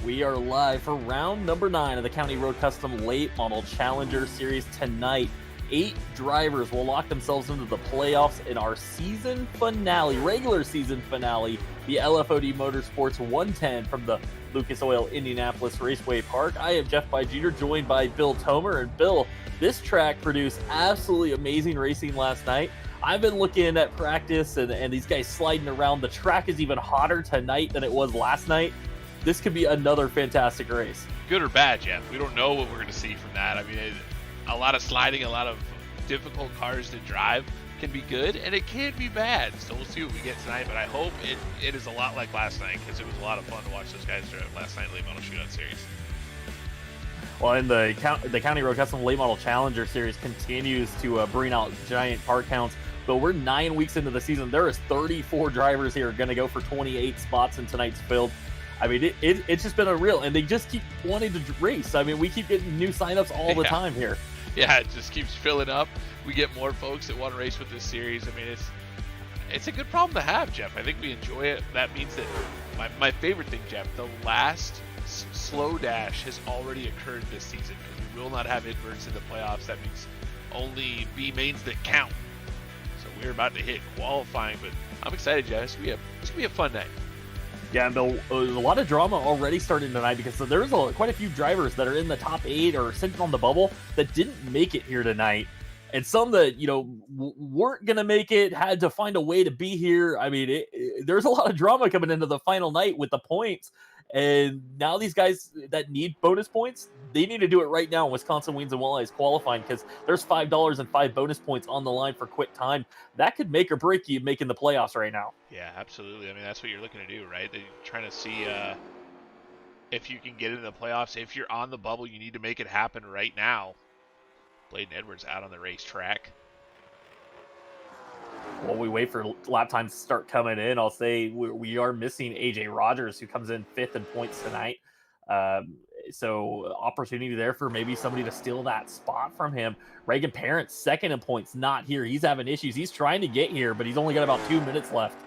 We are live for round number 9 of the County Road Custom Late Model Challenger Series tonight. 8 drivers will lock themselves into the playoffs in our season finale, regular season finale, the LFOD Motorsports 110 from the Lucas Oil Indianapolis Raceway Park. I am Jeff Jeter, joined by Bill Tomer. And Bill, this track produced absolutely amazing racing last night. I've been looking at practice and these guys sliding around. The track is even hotter tonight than it was last night. This could be another fantastic race. Good or bad, Jeff? We don't know what we're going to see from that. I mean, a lot of sliding, a lot of difficult cars to drive can be good, and it can be bad. So we'll see what we get tonight, but I hope it is a lot like last night, because it was a lot of fun to watch those guys drive last night late model shootout series. Well, in the County Road Custom Late Model Challenger Series continues to bring out giant car counts, but we're 9 weeks into the season. There is 34 drivers here going to go for 28 spots in tonight's field. I mean, it's just been unreal, and they just keep wanting to race. I mean, we keep getting new signups all the time here. Yeah, it just keeps filling up. We get more folks that want to race with this series. I mean, it's a good problem to have, Jeff. I think we enjoy it. That means that my favorite thing, Jeff, the last slow dash has already occurred this season, because we will not have inverts in the playoffs. That means only B mains that count. So we're about to hit qualifying, but I'm excited, Jeff. This will be a fun night. Yeah, and Bill, a lot of drama already starting tonight, because there's quite a few drivers that are in the top 8 or sitting on the bubble that didn't make it here tonight. And some that, weren't going to make it, had to find a way to be here. I mean, there's a lot of drama coming into the final night with the points. And now these guys that need bonus points, they need to do it right now in Wisconsin Wings and Walleyes qualifying, because there's $5 and 5 bonus points on the line for quick time. That could make or break you making the playoffs right now. Yeah, absolutely. I mean, that's what you're looking to do, right? You're trying to see if you can get into the playoffs. If you're on the bubble, you need to make it happen right now. Bladen Edwards out on the racetrack. While we wait for lap times to start coming in, I'll say we are missing AJ Rogers, who comes in 5th in points tonight. So opportunity there for maybe somebody to steal that spot from him. Reagan Parent, 2nd in points, not here. He's having issues. He's trying to get here, but he's only got about 2 minutes left.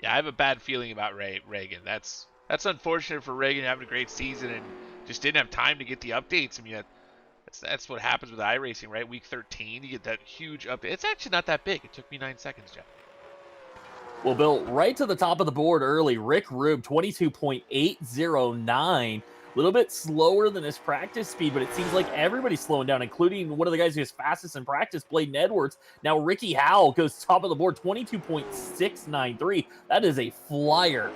Yeah, I have a bad feeling about Reagan. That's unfortunate for Reagan, having a great season and just didn't have time to get the updates. I mean, that's what happens with iRacing, right? Week 13, you get that huge update. It's actually not that big. It took me 9 seconds, Jeff. Well, Bill, right to the top of the board early, Rick Rube, 22.809. A little bit slower than his practice speed, but it seems like everybody's slowing down, including one of the guys who's fastest in practice, Bladen Edwards. Now, Ricky Howell goes top of the board, 22.693. That is a flyer.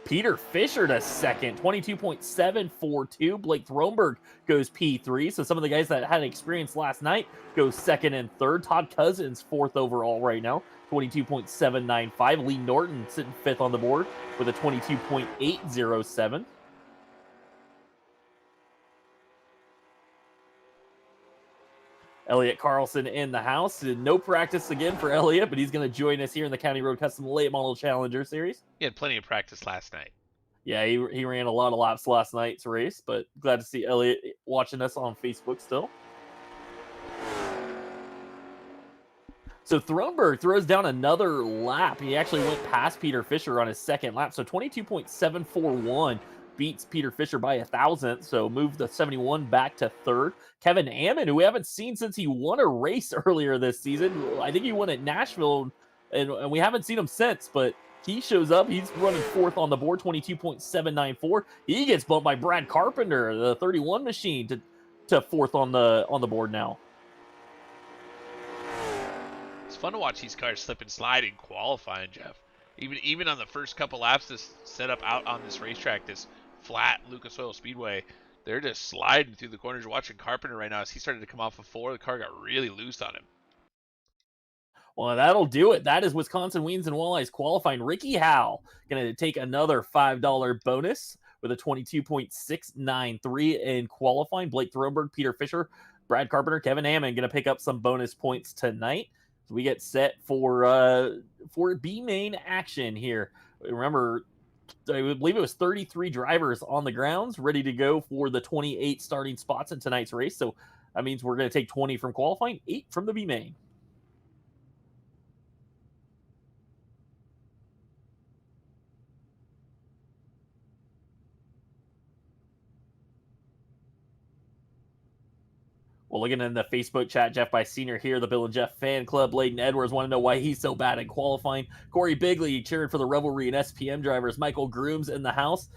Peter Fisher to 2nd, 22.742. Blake Thronberg goes P3. So some of the guys that had experience last night go 2nd and 3rd. Todd Cousins, 4th overall right now, 22.795. Lee Norton sitting 5th on the board with a 22.807. Elliot Carlson in the house. No practice again for Elliot, but he's going to join us here in the County Road Custom Late Model Challenger Series. He had plenty of practice last night. Yeah, he ran a lot of laps last night's race, but glad to see Elliot watching us on Facebook still. So Thronberg throws down another lap. He actually went past Peter Fisher on his 2nd lap, so 22.741. Beats Peter Fisher by 1,000th, so moved the 71 back to 3rd. Kevin Ammon, who we haven't seen since he won a race earlier this season. I think he won at Nashville, and we haven't seen him since, but he shows up. He's running 4th on the board, 22.794. He gets bumped by Brad Carpenter, the 31 machine, to 4th on the board now. It's fun to watch these cars slip and slide in qualifying, Jeff. Even on the first couple laps, this setup out on this racetrack, this flat Lucas Oil Speedway, they're just sliding through the corners. You're watching Carpenter right now as he started to come off of 4. The car got really loose on him. Well, that'll do it. That is Wisconsin Wings and Walleyes qualifying. Ricky Howell going to take another $5 bonus with a 22.693 in qualifying. Blake Thronberg, Peter Fisher, Brad Carpenter, Kevin Hammond going to pick up some bonus points tonight. So we get set for B main action here. Remember, I believe it was 33 drivers on the grounds ready to go for the 28 starting spots in tonight's race. So that means we're going to take 20 from qualifying, 8 from the B main. Well, looking in the Facebook chat, Jeff by Senior here, the Bill and Jeff fan club. Layden Edwards want to know why he's so bad in qualifying. Corey Bigley cheering for the Revelry and SPM drivers. Michael Grooms in the house.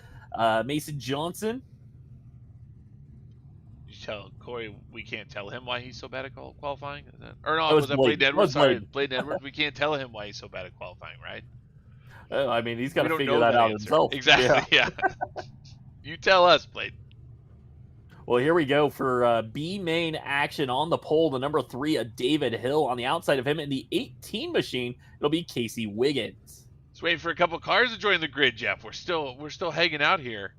Mason Johnson. You tell Corey we can't tell him why he's so bad at qualifying? Or no, That was that Bladen Edwards? Sorry, Bladen. Bladen Edwards. We can't tell him why he's so bad at qualifying, right? I mean, he's got We to don't figure know that out answer. himself. Exactly, yeah. You tell us, Bladen. Well, here we go for B main action on the pole. The number 3, David Hill. On the outside of him in the 18 machine, it'll be Casey Wiggins. Just waiting for a couple cars to join the grid, Jeff. We're still hanging out here.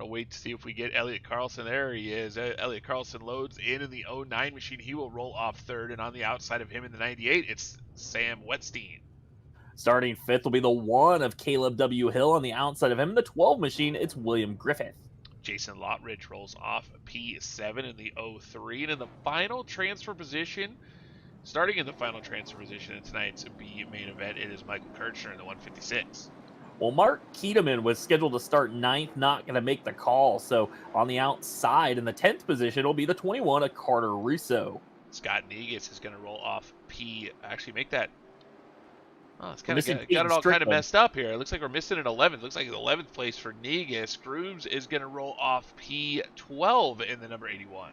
I'll wait to see if we get Elliot Carlson. There he is. Elliot Carlson loads in the 09 machine. He will roll off third, and on the outside of him in the 98, it's Sam Wetstein. Starting 5th will be the 1 of Caleb W. Hill. On the outside of him in the 12 machine, it's William Griffith. Jason Lottridge rolls off P7 in the 03. And in the final transfer position, starting in the final transfer position in tonight's B main event, it is Michael Kirchner in the 156. Well, Mark Keedeman was scheduled to start 9th, not going to make the call. So on the outside in the 10th position, it'll be the 21 of Carter Russo. Scott Negus is going to roll off P. Actually, make that. Oh, it's kind Missing of got it all kind of Strickland. messed up here. It looks like we're missing an 11th. Looks like an 11th place for Negus. Grooms is going to roll off P12 in the number 81.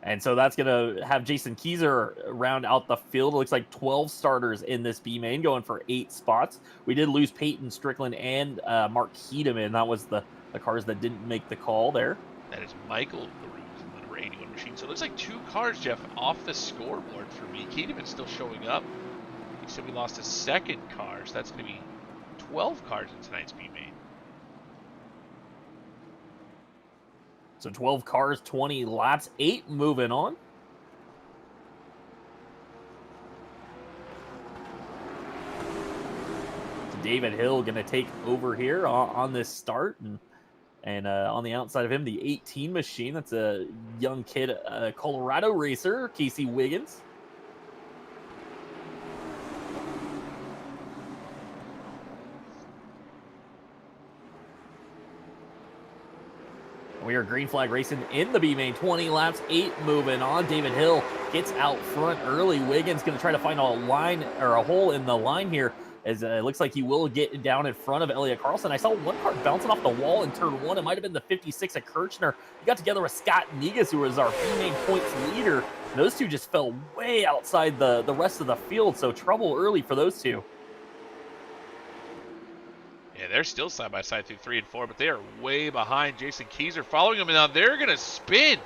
And so that's going to have Jason Keyser round out the field. It looks like 12 starters in this B main going for 8 spots. We did lose Peyton Strickland and Mark Keedeman. That was the cars that didn't make the call there. That is Michael Grooms in the number 81 machine. So it looks like 2 cars, Jeff, off the scoreboard for me. Keedeman's still showing up. He said we lost a second car, so that's going to be 12 cars in tonight's B main. So 12 cars, 20 laps, 8 moving on. So David Hill going to take over here on this start. And on the outside of him, the 18 machine. That's a young kid, Colorado racer, Casey Wiggins. We are green flag racing in the B main, 20 laps, 8 moving on. David Hill gets out front early. Wiggins going to try to find a line or a hole in the line here, as it looks like he will get down in front of Elliot Carlson. I saw one car bouncing off the wall in turn 1. It might have been the 56 of Kirchner. He got together with Scott Negus, who was our B main points leader. Those two just fell way outside the rest of the field, so trouble early for those two. Yeah, they're still side by side through 3 and 4, but they are way behind Jason Keyser following them, and now they're going to spin.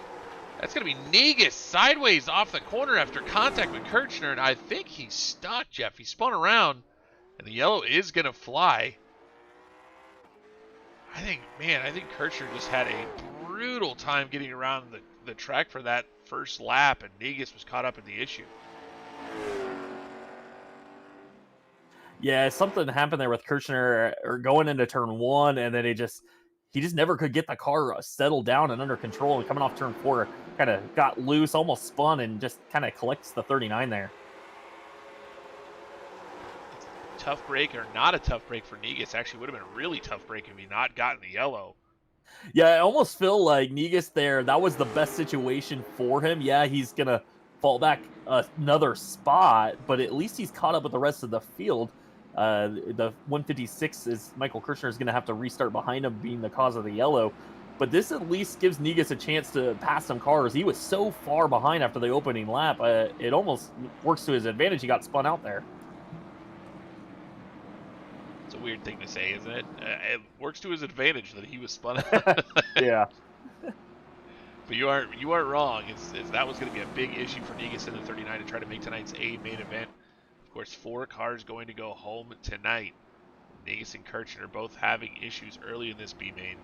That's going to be Negus sideways off the corner after contact with Kirchner, and I think he's stuck, Jeff. He spun around, and the yellow is going to fly. I think Kirchner just had a brutal time getting around the track for that first lap, and Negus was caught up in the issue. Yeah, something happened there with Kirchner or going into turn 1, and then he just never could get the car settled down and under control. And coming off turn 4, kind of got loose, almost spun, and just kind of collects the 39 there. Tough break or not a tough break for Negus. Actually, would have been a really tough break if he not gotten the yellow. Yeah, I almost feel like Negus there, that was the best situation for him. Yeah, he's going to fall back another spot, but at least he's caught up with the rest of the field. The 156 is Michael Kirchner is going to have to restart behind him, being the cause of the yellow. But this at least gives Negus a chance to pass some cars. He was so far behind after the opening lap. It almost works to his advantage. He got spun out there. It's a weird thing to say, isn't it? It works to his advantage that he was spun out. Yeah. But you aren't wrong. That was going to be a big issue for Negus in the 39 to try to make tonight's A main event. Of course, 4 cars going to go home tonight. Negus and Kirchner both having issues early in this B main.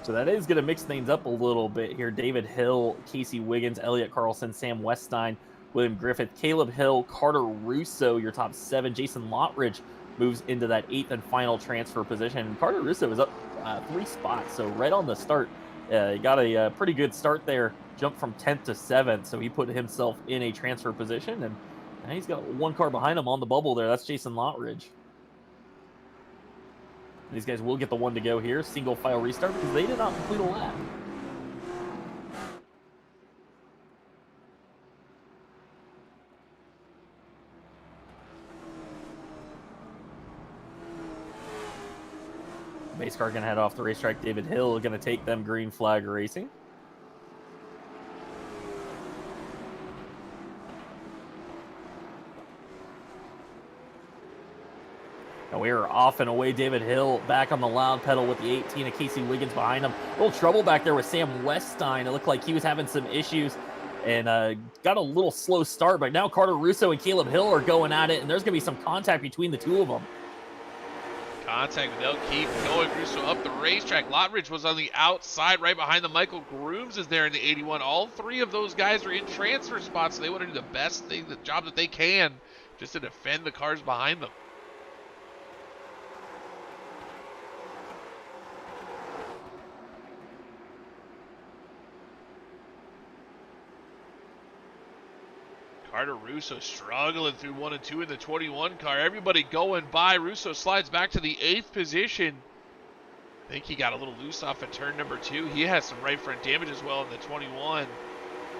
So that is going to mix things up a little bit here. David Hill, Casey Wiggins, Elliot Carlson, Sam Weststein, William Griffith, Caleb Hill, Carter Russo, your top 7. Jason Lottridge moves into that 8th and final transfer position. And Carter Russo is up 3 spots, so right on the start. He got a pretty good start there, jumped from 10th to 7th, so he put himself in a transfer position, and he's got 1 car behind him on the bubble there. That's Jason Lottridge. These guys will get the one to go here. Single file restart because they did not complete a lap. Base car going to head off the racetrack. David Hill going to take them green flag racing. And we are off and away. David Hill back on the loud pedal with the 18 of Casey Wiggins behind him. A little trouble back there with Sam Weststein. It looked like he was having some issues and got a little slow start. But now Carter Russo and Caleb Hill are going at it, and there's going to be some contact between the two of them. Contact, but they'll keep going. Russo up the racetrack. Lottridge was on the outside right behind them. Michael Grooms is there in the 81. All three of those guys are in transfer spots, so they want to do the best thing, the job that they can, just to defend the cars behind them. Carter Russo struggling through 1 and 2 in the 21 car. Everybody going by. Russo slides back to the 8th position. I think he got a little loose off at turn number 2. He has some right front damage as well in the 21.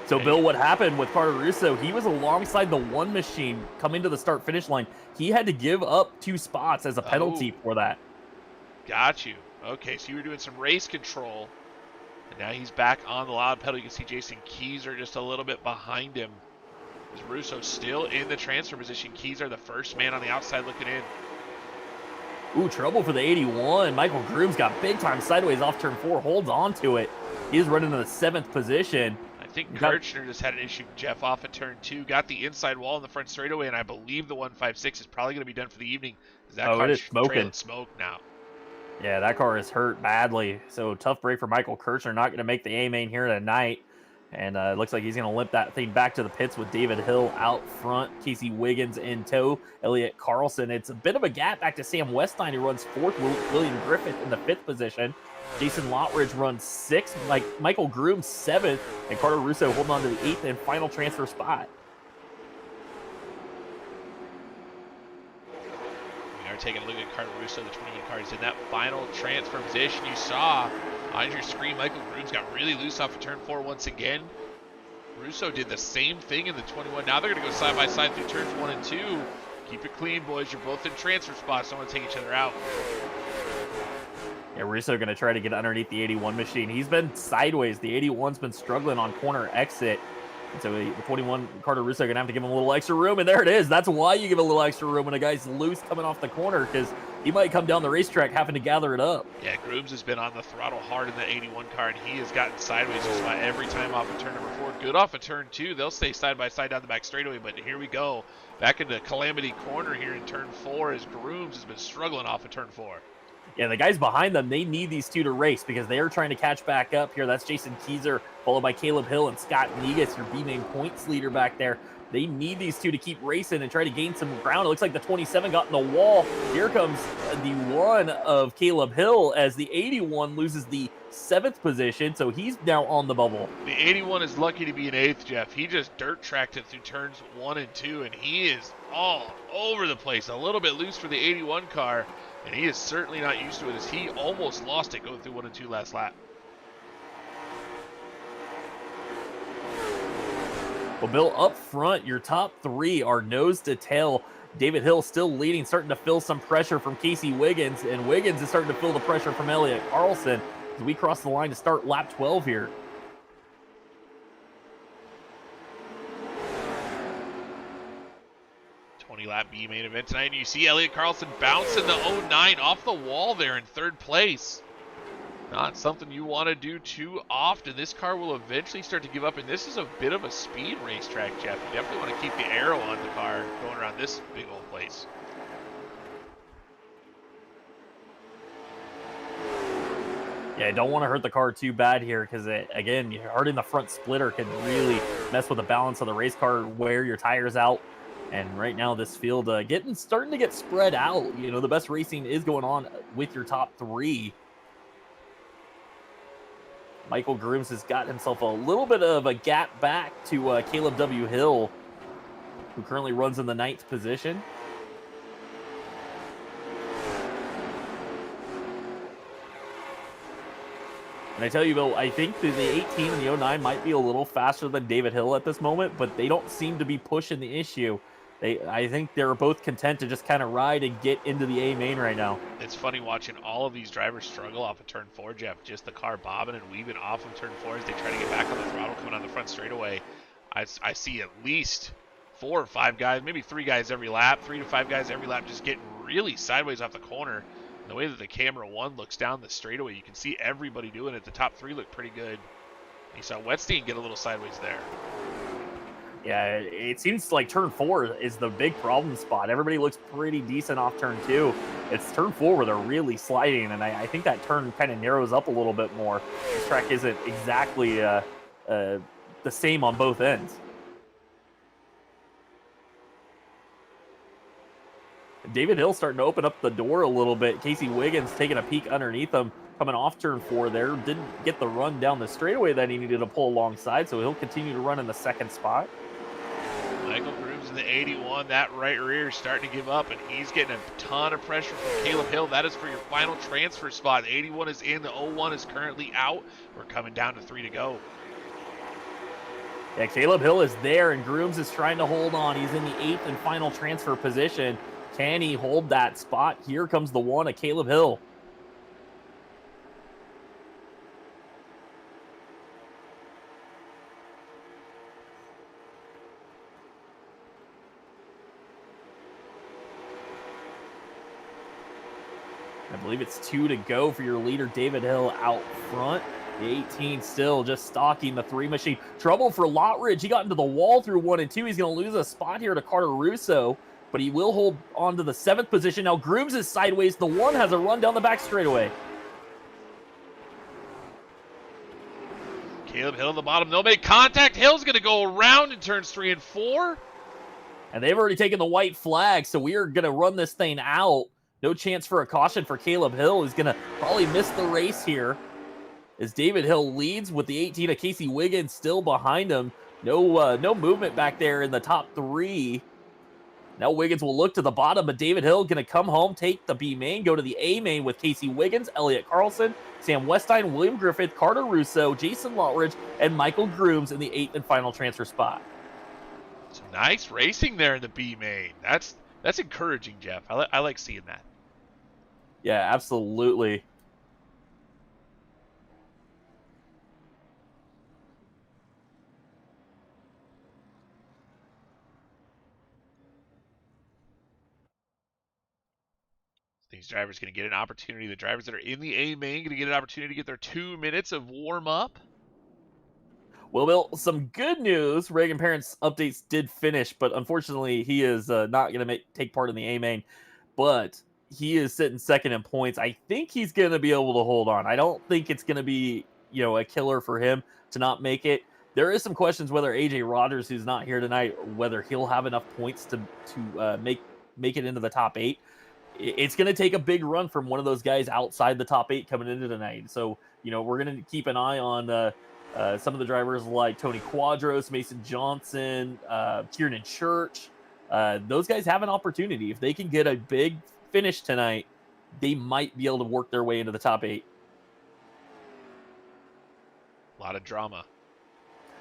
So, Bill, what happened with Carter Russo, he was alongside the one machine coming to the start-finish line. He had to give up 2 spots as a penalty for that. Got you. Okay, so you were doing some race control. And now he's back on the loud pedal. You can see Jason Keyser just a little bit behind him. Is Russo still in the transfer position? Keyser the first man on the outside looking in. Ooh, trouble for the 81. Michael Grooms got big time sideways off turn 4, holds on to it. He's running in the 7th position. I think Kirchner just had an issue, Jeff, off at turn 2. Got the inside wall in the front straightaway, and I believe the 156 is probably going to be done for the evening. That car it is smoking. Smoke now. Yeah, that car is hurt badly. So tough break for Michael Kirchner. Not going to make the A-main here tonight. And it looks like he's going to limp that thing back to the pits with David Hill out front, Casey Wiggins in tow, Elliott Carlson. It's a bit of a gap back to Sam Weststein, who runs 4th, William Griffith in the 5th position. Jason Lottridge runs 6th, like Michael Grooms 7th, and Carter Russo holding on to the 8th and final transfer spot. We are taking a look at Carter Russo, the 21 cars in that final transfer position. You saw on your screen, Michael Grooms got really loose off of turn 4 once again. Russo did the same thing in the 21. Now they're going to go side by side through turns 1 and 2. Keep it clean, boys. You're both in transfer spots. Don't want to take each other out. Yeah, Russo going to try to get underneath the 81 machine. He's been sideways. The 81's been struggling on corner exit. And so the 21, Carter Russo, going to have to give him a little extra room. And there it is. That's why you give a little extra room when a guy's loose coming off the corner, because he might come down the racetrack having to gather it up. Yeah, Grooms has been on the throttle hard in the 81 car, and he has gotten sideways just about every time off of turn number 4. Good off of turn 2. They'll stay side by side down the back straightaway, but here we go. Back into Calamity Corner here in turn 4 as Grooms has been struggling off of turn 4. Yeah, the guys behind them, they need these two to race because they are trying to catch back up here. That's Jason Keyser, followed by Caleb Hill and Scott Negus, your B-name points leader back there. They need these two to keep racing and try to gain some ground. It looks like the 27 got in the wall. Here comes the 1 of Caleb Hill as the 81 loses the 7th position, so he's now on the bubble. The 81 is lucky to be in 8th, Jeff. He just dirt tracked it through turns 1 and 2, and he is all over the place. A little bit loose for the 81 car, and he is certainly not used to it as he almost lost it going through 1 and 2 last lap. Well, Bill, up front, your top 3 are nose to tail. David Hill still leading, starting to feel some pressure from Casey Wiggins, and Wiggins is starting to feel the pressure from Elliott Carlson as we cross the line to start lap 12 here. Lap B main event tonight, and you see Elliott Carlson bouncing the 09 off the wall there in 3rd place. Not something you want to do too often. This car will eventually start to give up, and this is a bit of a speed racetrack, Jeff. You definitely want to keep the arrow on the car going around this big old place. Yeah, don't want to hurt the car too bad here because, again, hurting the front splitter could really mess with the balance of the race car, wear your tires out. And right now, this field starting to get spread out. You know, the best racing is going on with your top 3. Michael Grooms has got himself a little bit of a gap back to Caleb W. Hill, who currently runs in the 9th position. And I tell you, Bill, I think the 18 and the 09 might be a little faster than David Hill at this moment, but they don't seem to be pushing the issue. I think they're both content to just kind of ride and get into the A main right now. It's funny watching all of these drivers struggle off of turn 4, Jeff. Just the car bobbing and weaving off of turn 4 as they try to get back on the throttle coming on the front straightaway. I see at least 4 or 5 guys, maybe 3 guys every lap, 3 to 5 guys every lap just getting really sideways off the corner. And the way that the camera 1 looks down the straightaway, you can see everybody doing it. The top 3 look pretty good. You saw Wetstein get a little sideways there. Yeah, it seems like turn 4 is the big problem spot. Everybody looks pretty decent off turn 2. It's turn 4 where they're really sliding, and I think that turn kind of narrows up a little bit more. This track isn't exactly the same on both ends. David Hill starting to open up the door a little bit. Casey Wiggins taking a peek underneath him, coming off turn 4 there. Didn't get the run down the straightaway that he needed to pull alongside, so he'll continue to run in the second spot. Michael Grooms in the 81, that right rear starting to give up, and he's getting a ton of pressure from Caleb Hill. That is for your final transfer spot. The 81 is in, the 01 is currently out. We're coming down to 3 to go. Yeah, Caleb Hill is there, and Grooms is trying to hold on. He's in the 8th and final transfer position. Can he hold that spot? Here comes the 1 of Caleb Hill. I believe it's 2 to go for your leader, David Hill, out front. The 18 still just stalking the 3 machine. Trouble for Lottridge. He got into the wall through 1 and 2. He's going to lose a spot here to Carter Russo, but he will hold on to the 7th position. Now Grooms is sideways. The 1 has a run down the back straightaway. Caleb Hill at the bottom. They'll make contact. Hill's going to go around in turns 3 and 4. And they've already taken the white flag, so we are going to run this thing out. No chance for a caution for Caleb Hill. He's going to probably miss the race here as David Hill leads with the 18 of Casey Wiggins still behind him. No movement back there in the top 3. Now Wiggins will look to the bottom, but David Hill going to come home, take the B main, go to the A main with Casey Wiggins, Elliott Carlson, Sam Westine, William Griffith, Carter Russo, Jason Lottridge, and Michael Grooms in the 8th and final transfer spot. Some nice racing there in the B main. That's encouraging, Jeff. I like seeing that. Yeah, absolutely. These drivers going to get an opportunity. The drivers that are in the A main going to get an opportunity to get their 2 minutes of warm up. Well, Bill, some good news. Reagan Parent's updates did finish, but unfortunately, he is not going to take part in the A main. But he is sitting second in points. I think he's going to be able to hold on. I don't think it's going to be, a killer for him to not make it. There is some questions whether AJ Rodgers, who's not here tonight, whether he'll have enough points to make it into the top 8. It's going to take a big run from one of those guys outside the top 8 coming into tonight. So, we're going to keep an eye on some of the drivers like Tony Quadros, Mason Johnson, Kiernan Church. Those guys have an opportunity. If they can get a big finish tonight, they might be able to work their way into the top 8. A lot of drama.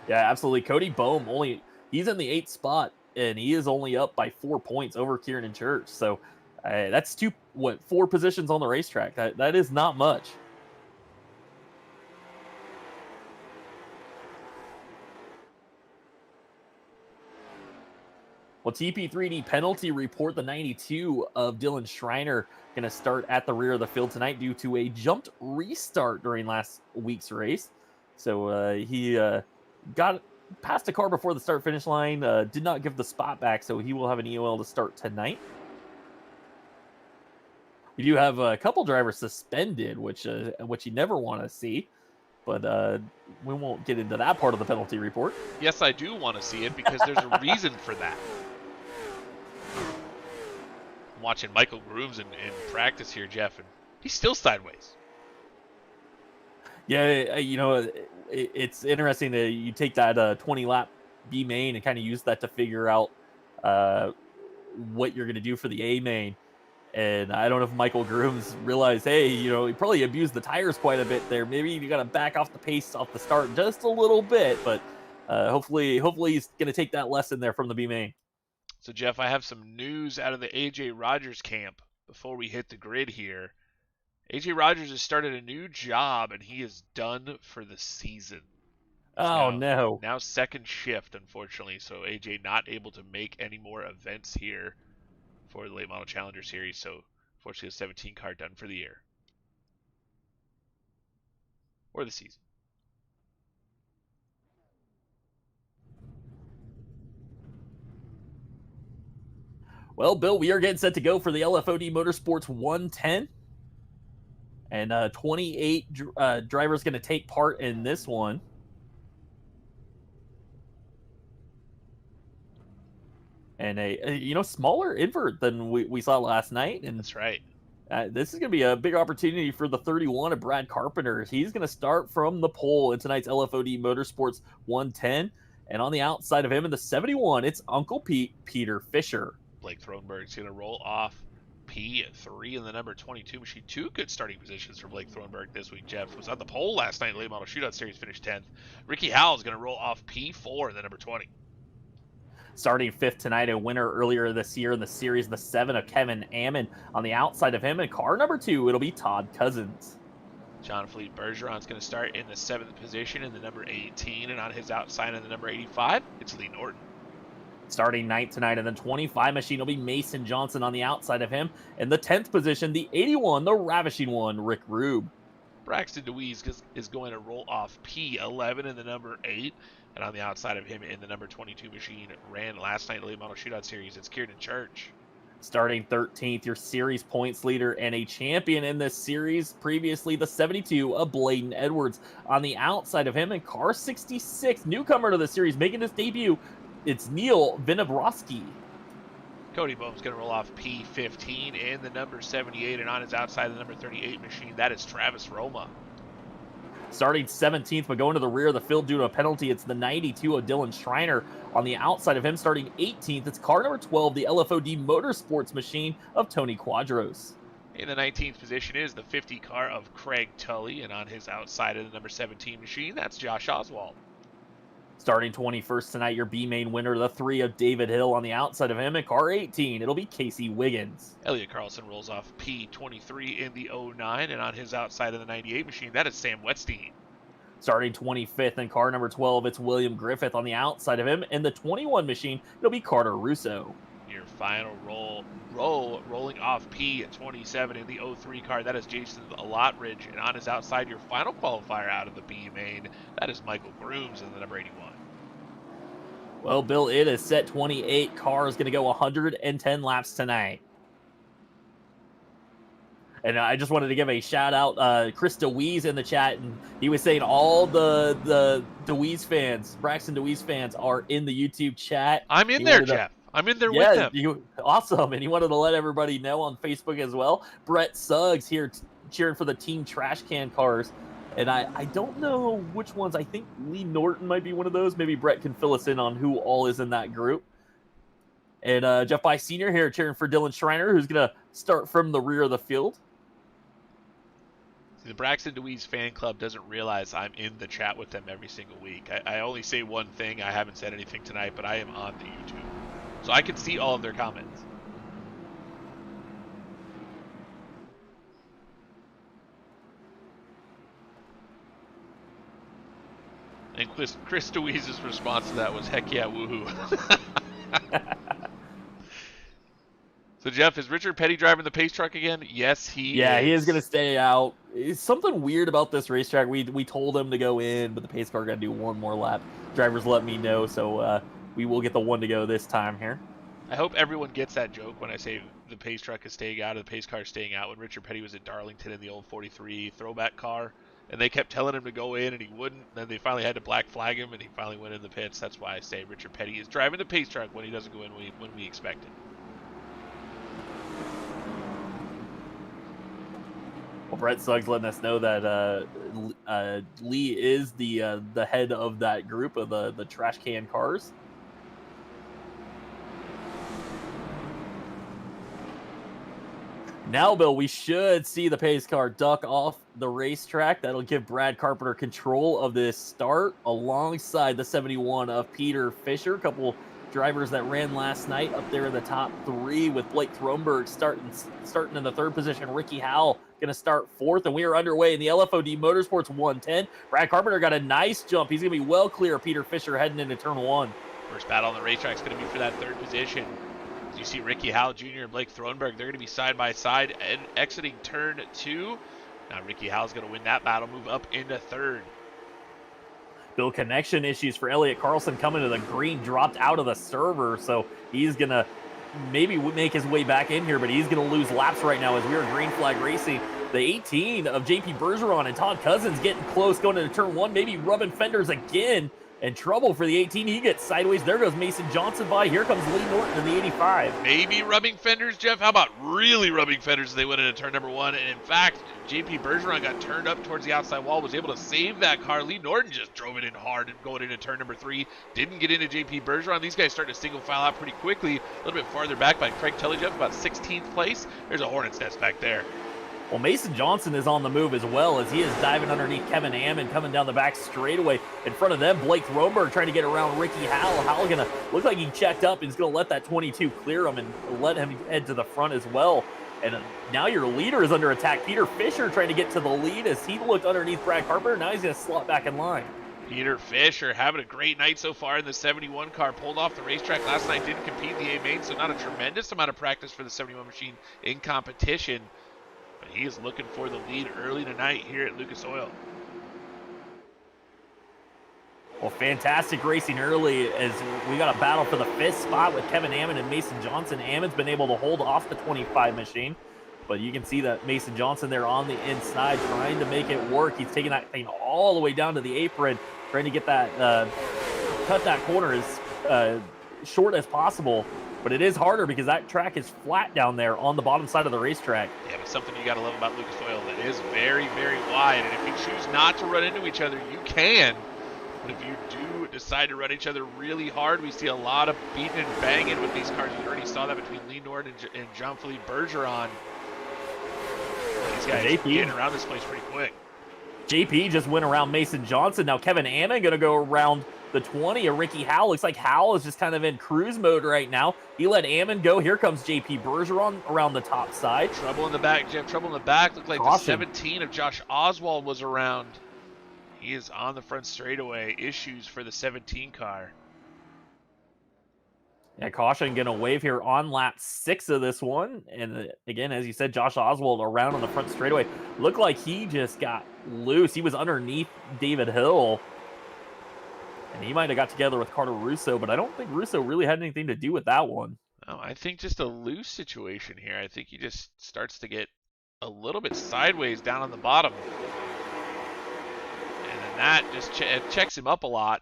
Yeah, absolutely. Cody Bohm, he's in the 8th spot, and he is only up by 4 points over Kiernan Church. So that's 4 positions on the racetrack. That is not much. Well, TP3D penalty report, the 92 of Dylan Schreiner going to start at the rear of the field tonight due to a jumped restart during last week's race. So he got past a car before the start-finish line, did not give the spot back, so he will have an EOL to start tonight. We do have a couple drivers suspended, which you never want to see. But we won't get into that part of the penalty report. Yes, I do want to see it because there's a reason for that. I'm watching Michael Grooms in practice here, Jeff, and he's still sideways. Yeah, it's interesting that you take that 20-lap B main and kind of use that to figure out what you're going to do for the A main. And I don't know if Michael Grooms realized, hey, he probably abused the tires quite a bit there. Maybe you got to back off the pace off the start just a little bit, but hopefully he's going to take that lesson there from the B main. So Jeff, I have some news out of the AJ Rogers camp before we hit the grid here. AJ Rogers has started a new job and he is done for the season. Oh, no. Now second shift, unfortunately. So AJ not able to make any more events here for the Late Model Challenger Series. So unfortunately, a 17 car done for the year. Or the season. Well, Bill, we are getting set to go for the LFOD Motorsports 110. And 28 drivers going to take part in this one. And a smaller invert than we saw last night. And that's right. This is going to be a big opportunity for the 31 of Brad Carpenter. He's going to start from the pole in tonight's LFOD Motorsports 110. And on the outside of him in the 71, it's Uncle Pete, Peter Fisher. Blake Thronberg's going to roll off P3 in the number 22 machine. Two good starting positions for Blake Thronberg this week. Jeff was on the pole last night in Late Model Shootout Series, finished 10th. Ricky Howell's going to roll off P4 in the number 20. Starting fifth tonight, a winner earlier this year in the series, the 7 of Kevin Ammon. On the outside of him in car number 2, it'll be Todd Cousins. John Fleet Bergeron's going to start in the 7th position in the number 18, and on his outside in the number 85, it's Lee Norton. Starting ninth tonight in the 25 machine will be Mason Johnson. On the outside of him in the 10th position, the 81, the ravishing one, Rick Rube. Braxton DeWeese is going to roll off P11 in the number 8. And on the outside of him in the number 22 machine, ran last night in the Late Model Shootout Series, it's Kieran Church. Starting 13th, your series points leader and a champion in this series, previously the 72 of Bladen Edwards. On the outside of him in car 66, newcomer to the series, making his debut, it's Neil Vinobroski. Cody Boehm's going to roll off P15 in the number 78, and on his outside, the number 38 machine, that is Travis Roma. Starting 17th, but going to the rear of the field due to a penalty, it's the 92 of Dylan Schreiner. On the outside of him, starting 18th, it's car number 12, the LFOD Motorsports machine of Tony Quadros. In the 19th position is the 50 car of Craig Tully, and on his outside of the number 17 machine, that's Josh Oswald. Starting 21st tonight, your B-main winner, the 3 of David Hill. On the outside of him in car 18, it'll be Casey Wiggins. Elliot Carlson rolls off P23 in the 09, and on his outside of the 98 machine, that is Sam Wetstein. Starting 25th in car number 12, it's William Griffith. On the outside of him in the 21 machine, it'll be Carter Russo. Your final rolling off P27 in the 03 car, that is Jason Lotridge, and on his outside, your final qualifier out of the B main, that is Michael Grooms in the number 81. Well, Bill, it is set 28 cars going to go 110 laps tonight. And I just wanted to give a shout out, Chris DeWeese in the chat, and he was saying all the DeWeese fans, Braxton DeWeese fans, are in the YouTube chat. I'm in there, Jeff. I'm in there with them. Awesome. And he wanted to let everybody know on Facebook as well. Brett Suggs here cheering for the Team Trash Can cars. And I don't know which ones. I think Lee Norton might be one of those. Maybe Brett can fill us in on who all is in that group. And Jeff By Sr. here cheering for Dylan Schreiner, who's going to start from the rear of the field. The Braxton DeWeese fan club doesn't realize I'm in the chat with them every single week. I only say one thing. I haven't said anything tonight, but I am on the YouTube. So I can see all of their comments. And Chris DeWeese's response to that was, heck yeah, woohoo. So, Jeff, is Richard Petty driving the pace truck again? Yes, he is. Yeah, he is going to stay out. It's something weird about this racetrack. We told him to go in, but the pace car got to do one more lap. Drivers let me know, so we will get the one to go this time here. I hope everyone gets that joke when I say the pace truck is staying out or the pace car is staying out. When Richard Petty was at Darlington in the old 43 throwback car, and they kept telling him to go in, and he wouldn't. Then they finally had to black flag him, and he finally went in the pits. That's why I say Richard Petty is driving the pace truck when he doesn't go in when we expect it. Well, Brett Suggs letting us know that Lee is the head of that group of the trash can cars. Now, Bill, we should see the pace car duck off the racetrack. That'll give Brad Carpenter control of this start alongside the 71 of Peter Fisher. A couple drivers that ran last night up there in the top 3 with Blake Thronberg starting in the 3rd position. Ricky Howell going to start 4th, and we are underway in the LFOD Motorsports 110. Brad Carpenter got a nice jump. He's going to be well clear of Peter Fisher heading into turn 1. First battle on the racetrack is going to be for that 3rd position. You see Ricky Howell Jr. and Blake Thronberg. They're going to be side by side and exiting turn 2. Now Ricky Howell's going to win that battle, move up into 3rd. Bill, connection issues for Elliott Carlson coming to the green, dropped out of the server, so he's going to maybe make his way back in here, but he's going to lose laps right now as we are green flag racing. The 18 of JP Bergeron and Todd Cousins getting close, going into turn 1, maybe rubbing fenders again. And trouble for the 18. He gets sideways. There goes Mason Johnson by. Here comes Lee Norton in the 85. Maybe rubbing fenders, Jeff. How about really rubbing fenders as they went into turn number 1? And in fact, JP Bergeron got turned up towards the outside wall, was able to save that car. Lee Norton just drove it in hard and going into turn number 3. Didn't get into JP Bergeron. These guys started to single file out pretty quickly. A little bit farther back by Craig Tully, Jeff, about 16th place. There's a Hornet's Nest back there. Well, Mason Johnson is on the move as well as he is diving underneath Kevin Ammon, coming down the back straightaway. In front of them, Blake Thronberg trying to get around Ricky Howell. Howell going to look like he checked up and he's going to let that 22 clear him and let him head to the front as well. And now your leader is under attack. Peter Fisher trying to get to the lead as he looked underneath Brad Carpenter. Now he's going to slot back in line. Peter Fisher having a great night so far in the 71 car. Pulled off the racetrack last night, didn't compete in the A main, so not a tremendous amount of practice for the 71 machine in competition. But he is looking for the lead early tonight here at Lucas Oil. Well, fantastic racing early as we got a battle for the 5th spot with Kevin Ammon and Mason Johnson. Ammon's been able to hold off the 25 machine, but you can see that Mason Johnson there on the inside trying to make it work. He's taking that thing all the way down to the apron, trying to get that, cut that corner as short as possible. But it is harder because that track is flat down there on the bottom side of the racetrack. Yeah, but something you got to love about Lucas Oil, that is very, very wide. And if you choose not to run into each other, you can. But if you do decide to run each other really hard, we see a lot of beating and banging with these cars. We already saw that between Lee Norton and Jean-Philippe Bergeron. These guys JP getting around this place pretty quick. JP just went around Mason Johnson. Now Kevin Ammon going to go around the 20 of Ricky Howell. Looks like Howell is just kind of in cruise mode right now. He let Ammon go. Here comes JP Bergeron around the top side. Trouble in the back, Jeff. Trouble in the back. Looked like Caution. The 17 of Josh Oswald was around. He is on the front straightaway. Issues for the 17 car. Yeah, caution going to wave here on lap 6 of this one. And again, as you said, Josh Oswald around on the front straightaway. Looked like he just got loose. He was underneath David Hill. And he might have got together with Carter Russo, but I don't think Russo really had anything to do with that one. Oh, I think just a loose situation here. I think he just starts to get a little bit sideways down on the bottom. And then that just checks him up a lot.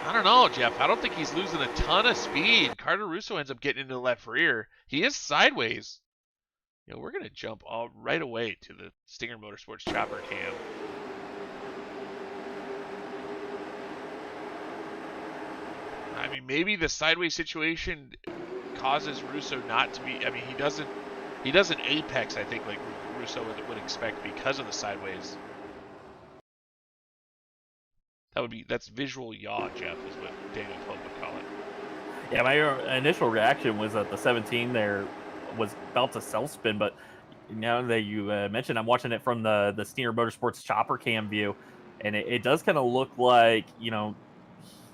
I don't know, Jeff. I don't think he's losing a ton of speed. Carter Russo ends up getting into the left rear. He is sideways. You know, we're going to jump right away to the Stinger Motorsports chopper cam. I mean, maybe the sideways situation causes Russo not to be. I mean, he doesn't apex, I think, like Russo would expect because of the sideways. That's visual yaw, Jeff, is what Daniel Pope would call it. Yeah, my initial reaction was that the 17 there was about to self-spin, but now that you mentioned, I'm watching it from the Stinger Motorsports chopper cam view, and it does kind of look like, you know,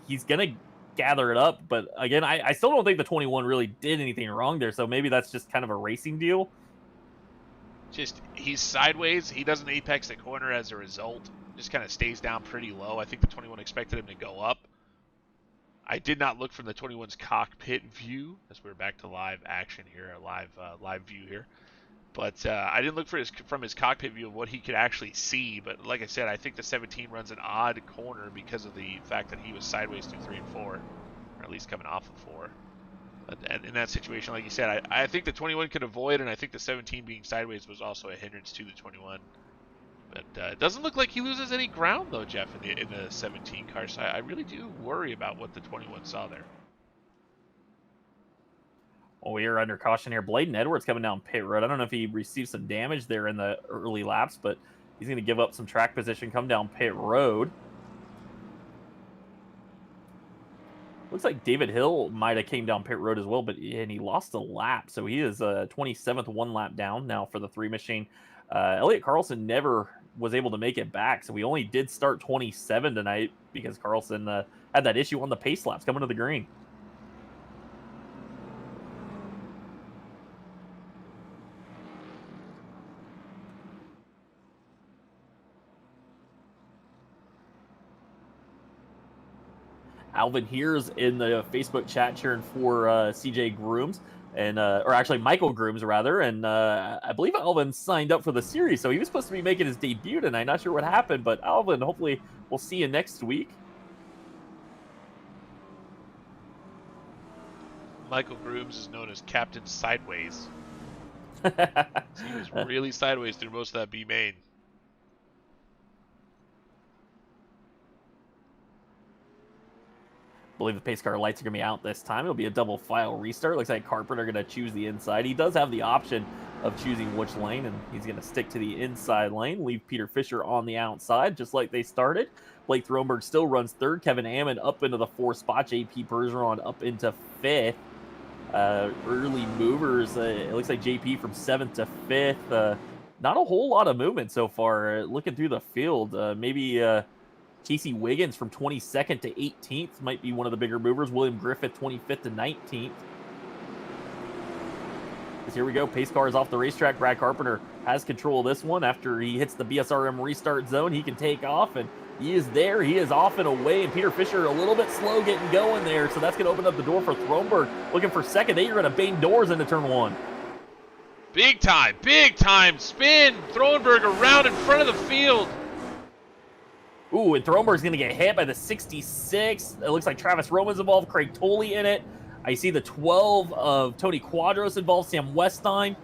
he's going to gather it up, but again, I still don't think the 21 really did anything wrong there, so maybe that's just kind of a racing deal. Just, he's sideways, he doesn't apex the corner as a result, just kind of stays down pretty low. I think the 21 expected him to go up. I did not look from the 21's cockpit view, as we're back to live action here, a live view here. But I didn't look from his cockpit view of what he could actually see. But like I said, I think the 17 runs an odd corner because of the fact that he was sideways through 3 and 4, or at least coming off of 4. But in that situation, like you said, I think the 21 could avoid, and I think the 17 being sideways was also a hindrance to the 21. But it doesn't look like he loses any ground, though, Jeff, in the 17 car. So I really do worry about what the 21 saw there. Well, we are under caution here. Bladen Edwards coming down pit road. I don't know if he received some damage there in the early laps, but he's going to give up some track position, come down pit road. Looks like David Hill might have came down pit road as well, and he lost a lap, so he is 27th, one lap down now for the 3 machine. Elliot Carlson never was able to make it back, so we only did start 27 tonight because Carlson had that issue on the pace laps coming to the green. Alvin here's in the Facebook chat cheering for CJ Grooms, and or actually Michael Grooms rather, and I believe Alvin signed up for the series, so he was supposed to be making his debut tonight. Not sure what happened, but Alvin, hopefully we'll see you next week. Michael Grooms is known as Captain Sideways. He was really sideways through most of that B main. I believe the pace car lights are going to be out this time. It'll be a double file restart. Looks like Carpenter going to choose the inside. He does have the option of choosing which lane, and he's going to stick to the inside lane, leave Peter Fisher on the outside, just like they started. Blake Throneberg still runs third. Kevin Ammon up into the 4th spot. JP Bergeron up into 5th. Early movers. It looks like JP from 7th to 5th. Not a whole lot of movement so far. Looking through the field, maybe Casey Wiggins from 22nd to 18th might be one of the bigger movers. William Griffith, 25th to 19th. Here we go. Pace car is off the racetrack. Brad Carpenter has control of this one. After he hits the BSRM restart zone, he can take off, and he is there. He is off and away, and Peter Fisher a little bit slow getting going there, so that's going to open up the door for Throneberg. Looking for second. They are going to bang doors into turn 1. Big time spin. Throneberg around in front of the field. Ooh, and Throneberg's going to get hit by the 66. It looks like Travis Roman's involved, Craig Tolley in it. I see the 12 of Tony Quadros involved, Sam Westine.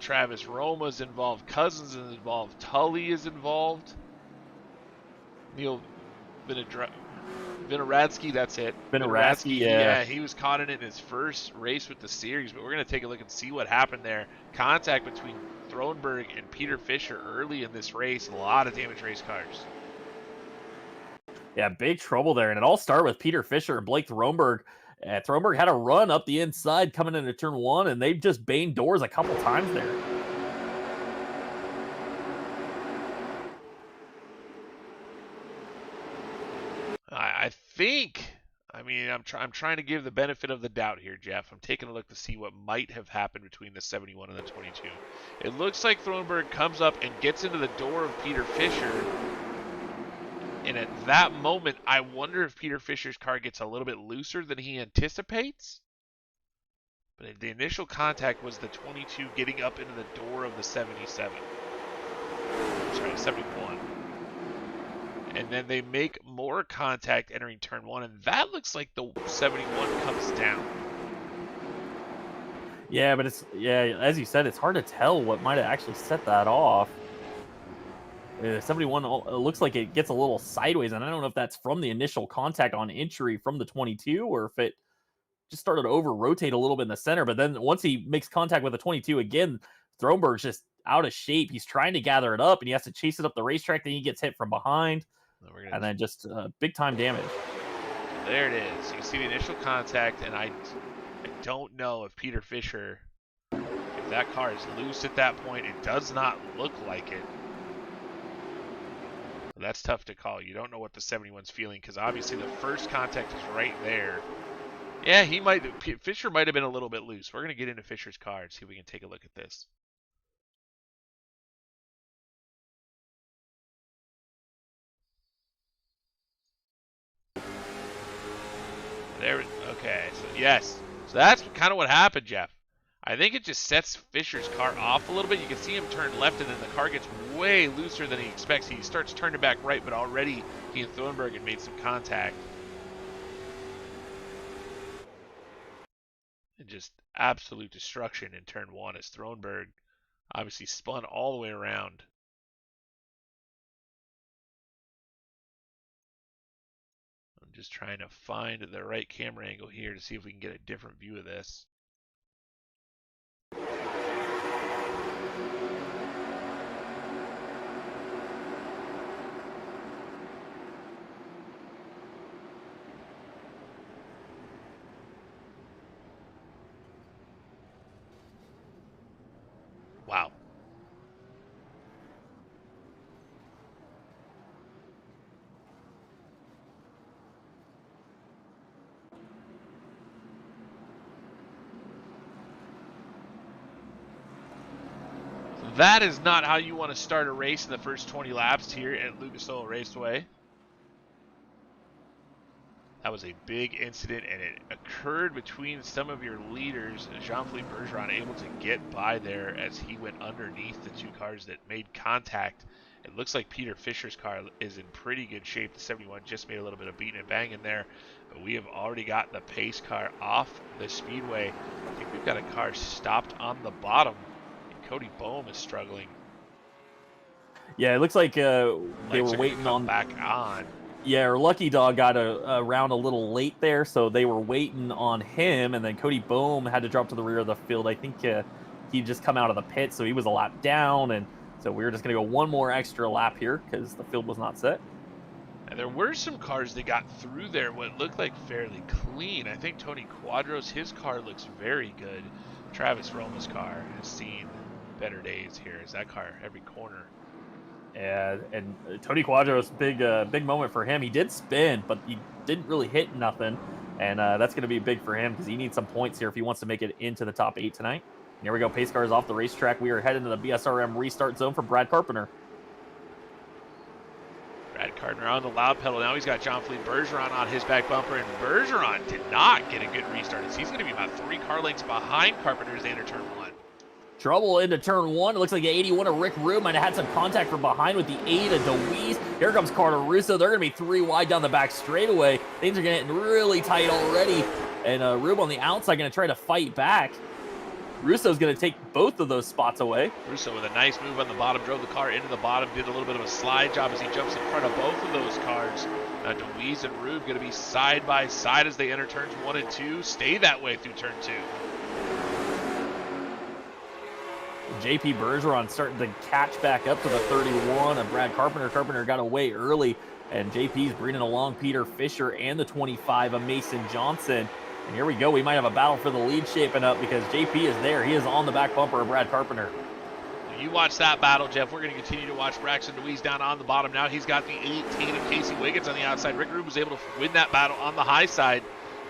Travis Roma's involved, Cousins is involved, Tully is involved. Neil Vinoradsky, that's it. Vinoradsky, yeah. He was caught in it in his first race with the series, but we're going to take a look and see what happened there. Contact between Throneberg and Peter Fisher early in this race. A lot of damaged race cars. Yeah, big trouble there. And it all started with Peter Fisher and Blake Throneberg. Throneberg had a run up the inside coming into turn 1, and they've just banged doors a couple times there. I think, I'm trying to give the benefit of the doubt here, Jeff. I'm taking a look to see what might have happened between the 71 and the 22. It looks like Throneberg comes up and gets into the door of Peter Fisher. And at that moment, I wonder if Peter Fisher's car gets a little bit looser than he anticipates. But the initial contact was the 22 getting up into the door of the 77. Sorry, 71. And then they make more contact entering turn 1, and that looks like the 71 comes down. Yeah, but as you said, it's hard to tell what might have actually set that off. 71 looks like it gets a little sideways, and I don't know if that's from the initial contact on entry from the 22 or if it just started to over-rotate a little bit in the center. But then once he makes contact with the 22 again, Throneberg's just out of shape. He's trying to gather it up, and he has to chase it up the racetrack. Then he gets hit from behind, and then just big-time damage. There it is. You see the initial contact, and I don't know if Peter Fisher, if that car is loose at that point. It does not look like it. That's tough to call. You don't know what the 71's feeling because obviously the first contact is right there. Yeah, Fisher might have been a little bit loose. We're going to get into Fisher's car and see if we can take a look at this. Okay, so yes. So that's kind of what happened, Jeff. I think it just sets Fisher's car off a little bit. You can see him turn left, and then the car gets way looser than he expects. He starts turning back right, but already he and Throneberg had made some contact. And just absolute destruction in turn 1 as Throneberg obviously spun all the way around. I'm just trying to find the right camera angle here to see if we can get a different view of this. That is not how you want to start a race in the first 20 laps here at Lucas Oil Raceway. That was a big incident, and it occurred between some of your leaders. Jean-Philippe Bergeron able to get by there as he went underneath the two cars that made contact. It looks like Peter Fisher's car is in pretty good shape. The 71 just made a little bit of beating and banging there, but we have already got the pace car off the speedway. I think we've got a car stopped on the bottom, and Cody Boehm is struggling. Yeah, it looks like they were waiting on back on. Yeah, or Lucky Dog got around a little late there, so they were waiting on him, and then Cody Boehm had to drop to the rear of the field. I think he'd just come out of the pit, so he was a lap down, and so we were just going to go one more extra lap here because the field was not set. And there were some cars that got through there what looked like fairly clean. I think Tony Quadros, his car looks very good. Travis Roma's car has seen better days here as that car every corner. And Tony Quadros, big moment for him. He did spin, but he didn't really hit nothing, and that's going to be big for him because he needs some points here if he wants to make it into the top 8 tonight. And here we go, pace cars off the racetrack. We are heading to the BSRM restart zone for Brad Carpenter. Brad Carpenter on the loud pedal. Now he's got Jean-Philippe Bergeron on his back bumper, and Bergeron did not get a good restart. He's going to be about 3 car lengths behind Carpenter as they enter turn 1. Trouble into turn 1. It looks like the 81 of Rick Rube might have had some contact from behind with the 8 of DeWeese. Here comes Carter Russo. They're going to be 3 wide down the back straightaway. Things are getting really tight already. And Rube on the outside going to try to fight back. Russo's going to take both of those spots away. Russo with a nice move on the bottom, drove the car into the bottom, did a little bit of a slide job as he jumps in front of both of those cars. Now DeWeese and Rube going to be side by side as they enter turns 1 and 2. Stay that way through turn 2. JP Bergeron starting to catch back up to the 31 of Brad Carpenter. Carpenter got away early, and JP's bringing along Peter Fisher and the 25 of Mason Johnson. And here we go. We might have a battle for the lead shaping up because JP is there. He is on the back bumper of Brad Carpenter. You watch that battle, Jeff. We're going to continue to watch Braxton DeWeese down on the bottom. Now he's got the 18 of Casey Wiggins on the outside. Rick Rube was able to win that battle on the high side.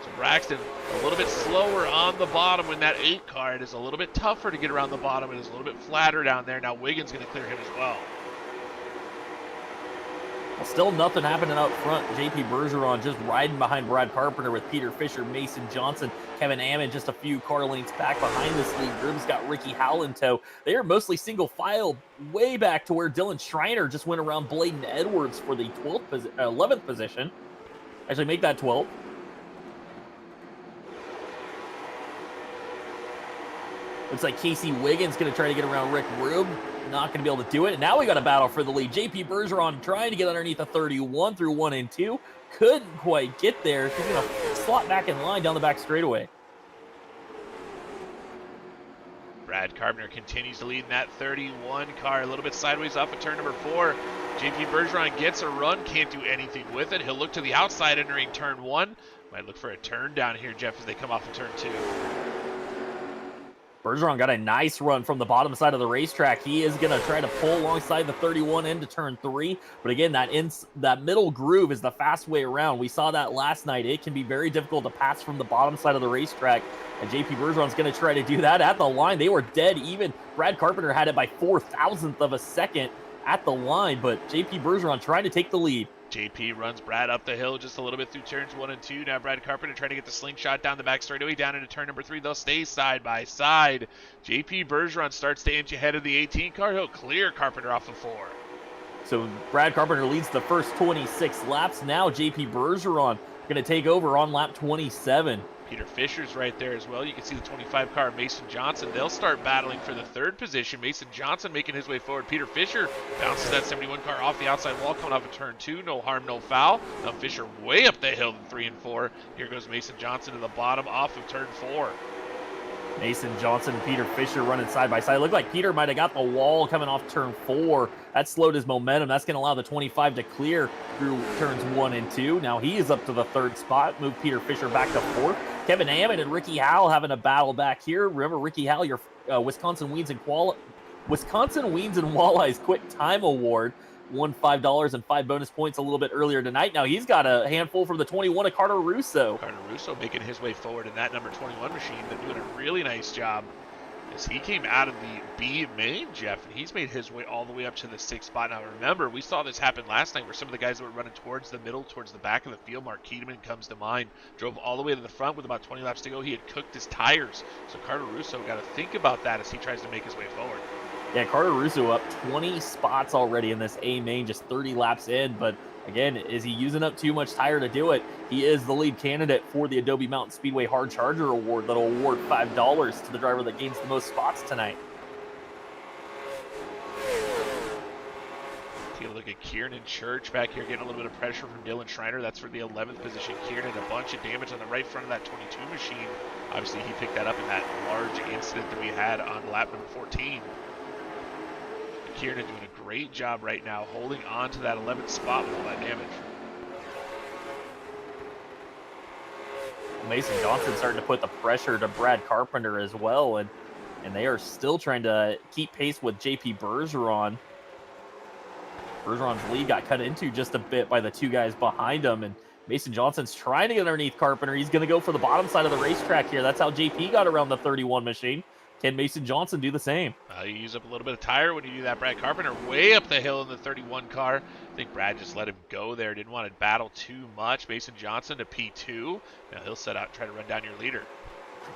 So Braxton a little bit slower on the bottom when that 8 car. It is a little bit tougher to get around the bottom. It is a little bit flatter down there. Now Wiggins going to clear him as well. Well, still nothing happening up front. JP Bergeron just riding behind Brad Carpenter with Peter Fisher, Mason Johnson, Kevin Ammon just a few car lengths back behind this lead. Groom's got Ricky Howell in tow. They are mostly single file way back to where Dylan Schreiner just went around Bladen Edwards for the 11th position. Actually, make that 12th. Looks like Casey Wiggins going to try to get around Rick Rube. Not going to be able to do it. And now we got a battle for the lead. JP Bergeron trying to get underneath a 31 through 1 and 2. Couldn't quite get there. He's going to slot back in line down the back straightaway. Brad Carpenter continues to lead in that 31 car. A little bit sideways off of turn number 4. JP Bergeron gets a run. Can't do anything with it. He'll look to the outside entering turn 1. Might look for a turn down here, Jeff, as they come off of turn 2. Bergeron got a nice run from the bottom side of the racetrack. He is going to try to pull alongside the 31 into turn 3. But again, that middle groove is the fast way around. We saw that last night. It can be very difficult to pass from the bottom side of the racetrack. And JP Bergeron's going to try to do that at the line. They were dead even. Brad Carpenter had it by 4,000th of a second at the line. But JP Bergeron trying to take the lead. JP runs Brad up the hill just a little bit through turns 1 and 2. Now Brad Carpenter trying to get the slingshot down the back straightaway down into turn number 3. They'll stay side by side. JP Bergeron starts to inch ahead of the 18 car. He'll clear Carpenter off of 4. So Brad Carpenter leads the first 26 laps. Now JP Bergeron going to take over on lap 27. Peter Fisher's right there as well. You can see the 25 car, Mason Johnson. They'll start battling for the 3rd position. Mason Johnson making his way forward. Peter Fisher bounces that 71 car off the outside wall coming off of turn 2. No harm, no foul. Now Fisher way up the hill in 3 and 4. Here goes Mason Johnson to the bottom off of turn 4. Mason Johnson and Peter Fisher running side by side. Looked like Peter might have got the wall coming off turn 4. That slowed his momentum. That's going to allow the 25 to clear through turns 1 and 2. Now he is up to the 3rd spot. Move Peter Fisher back to 4th. Kevin Ammon and Ricky Howell having a battle back here. Remember, Ricky Howell, your Wisconsin Weens and Walleyes Quick Time Award. Won $5 and 5 bonus points a little bit earlier tonight. Now he's got a handful from the 21 of Carter Russo. Carter Russo making his way forward in that number 21 machine. They're doing a really nice job. as he came out of the B main, Jeff, and he's made his way all the way up to the 6th spot. Now remember, we saw this happen last night where some of the guys that were running towards the middle, towards the back of the field, Mark Keedeman comes to mind, drove all the way to the front with about 20 laps to go. He had cooked his tires. So Carter Russo got to think about that as he tries to make his way forward. Yeah, Carter Russo up 20 spots already in this A main, just 30 laps in. But again, is he using up too much tire to do it? He is the lead candidate for the Adobe Mountain Speedway Hard Charger Award that'll award $5 to the driver that gains the most spots tonight. Take a look at Kieran Church back here getting a little bit of pressure from Dylan Schreiner. That's for the 11th position. Kieran had a bunch of damage on the right front of that 22 machine. Obviously, he picked that up in that large incident that we had on lap number 14. Kieran doing a great job right now holding on to that 11th spot with all that damage. Mason Johnson starting to put the pressure to Brad Carpenter as well, and they are still trying to keep pace with JP Bergeron. Bergeron's lead got cut into just a bit by the two guys behind him, and Mason Johnson's trying to get underneath Carpenter. He's going to go for the bottom side of the racetrack here. That's how JP got around the 31 machine. Can Mason Johnson do the same? You use up a little bit of tire when you do that. Brad Carpenter way up the hill in the 31 car. I think Brad just let him go there. Didn't want to battle too much. Mason Johnson to P2. Now he'll set out and try to run down your leader.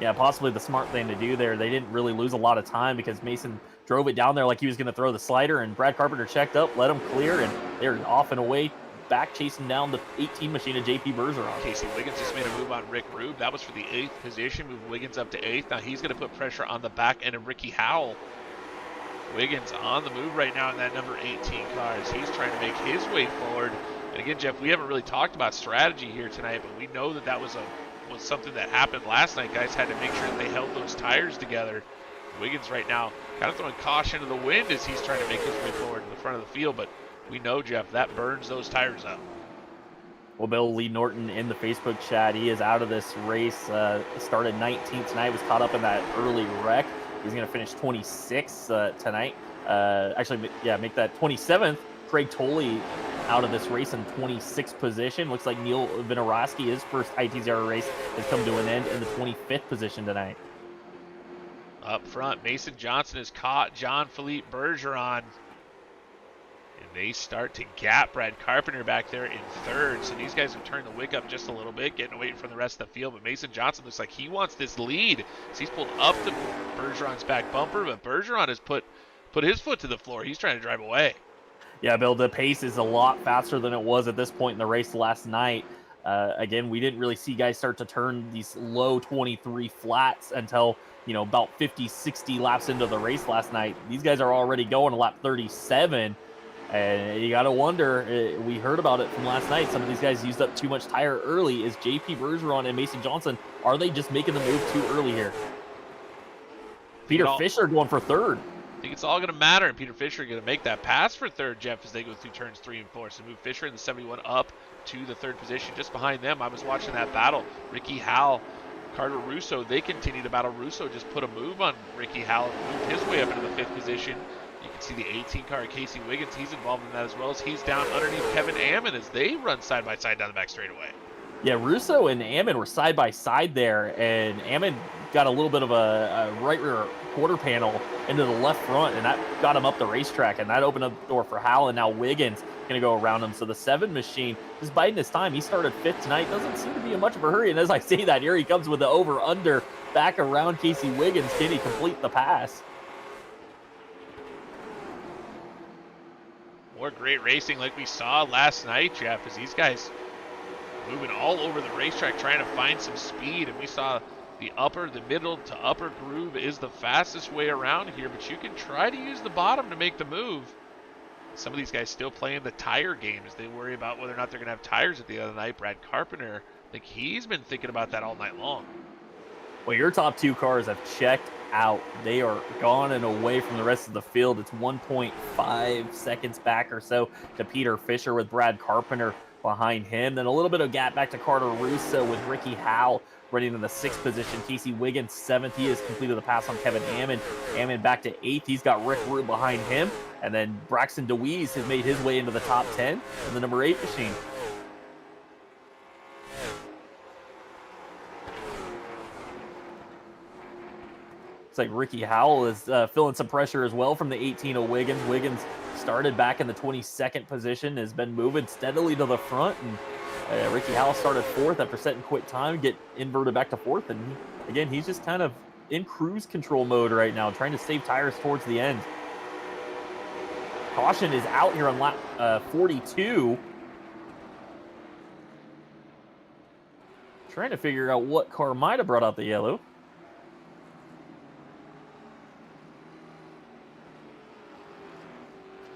Yeah, possibly the smart thing to do there. They didn't really lose a lot of time because Mason drove it down there like he was going to throw the slider, and Brad Carpenter checked up, let him clear, and they're off and away, back chasing down the 18 machine of JP Bergeron. Casey Wiggins just made a move on Rick Rube. That was for the 8th position. Move Wiggins up to 8th. Now he's going to put pressure on the back end of Ricky Howell. Wiggins on the move right now in that number 18 car as he's trying to make his way forward. And again, Jeff, we haven't really talked about strategy here tonight, but we know that was something that happened last night. Guys had to make sure that they held those tires together. Wiggins right now kind of throwing caution to the wind as he's trying to make his way forward in the front of the field, but we know, Jeff, that burns those tires up. Well, Bill Lee Norton in the Facebook chat, he is out of this race. Started 19th tonight, was caught up in that early wreck. He's going to finish 26th tonight. Make that 27th. Craig Tolley out of this race in 26th position. Looks like Neil Vinoroski, his first ITZR race, has come to an end in the 25th position tonight. Up front, Mason Johnson has caught Jean-Philippe Bergeron. And they start to gap Brad Carpenter back there in 3rd. So these guys have turned the wick up just a little bit, getting away from the rest of the field. But Mason Johnson looks like he wants this lead. So he's pulled up to Bergeron's back bumper, but Bergeron has put his foot to the floor. He's trying to drive away. Yeah, Bill, the pace is a lot faster than it was at this point in the race last night. Again, we didn't really see guys start to turn these low 23 flats until, about 50, 60 laps into the race last night. These guys are already going to lap 37. And you got to wonder, we heard about it from last night, some of these guys used up too much tire early. Is JP Bergeron and Mason Johnson, are they just making the move too early here? Peter Fisher going for 3rd. I think it's all going to matter, and Peter Fisher going to make that pass for 3rd, Jeff, as they go through turns 3 and 4. So move Fisher in the 71 up to the 3rd position. Just behind them, I was watching that battle. Ricky Howell, Carter Russo, they continue to battle. Russo just put a move on Ricky Howell, moved his way up into the 5th position. You can see the 18 car, Casey Wiggins, he's involved in that as well, as he's down underneath Kevin Ammon as they run side by side down the back straightaway. Yeah, Russo and Ammon were side by side there, and Ammon got a little bit of a right rear quarter panel into the left front, and that got him up the racetrack, and that opened up the door for Howell, and now Wiggins going to go around him. So the 7 machine is biding his time. He started 5th tonight. Doesn't seem to be in much of a hurry, and as I say that, here he comes with the over-under back around Casey Wiggins. Can he complete the pass? More great racing like we saw last night, Jeff, as these guys moving all over the racetrack trying to find some speed, and we saw the middle to upper groove is the fastest way around here, but you can try to use the bottom to make the move. Some of these guys still playing the tire game as they worry about whether or not they're going to have tires at the other night. Brad Carpenter, I think he's been thinking about that all night long. Well, your top 2 cars have checked out. They are gone and away from the rest of the field. It's 1.5 seconds back or so to Peter Fisher with Brad Carpenter behind him. Then a little bit of gap back to Carter Russo with Ricky Howell running in the 6th position. Casey Wiggins 7th. He has completed the pass on Kevin Ammon. Ammon back to 8th. He's got Rick Rube behind him. And then Braxton DeWeese has made his way into the top 10 in the number 8 machine. Looks like Ricky Howell is feeling some pressure as well from the 18 of Wiggins. Wiggins started back in the 22nd position, has been moving steadily to the front, and Ricky Howell started 4th after setting quick time, get inverted back to 4th, and again, he's just kind of in cruise control mode right now, trying to save tires towards the end. Caution is out here on lap 42. Trying to figure out what car might have brought out the yellow.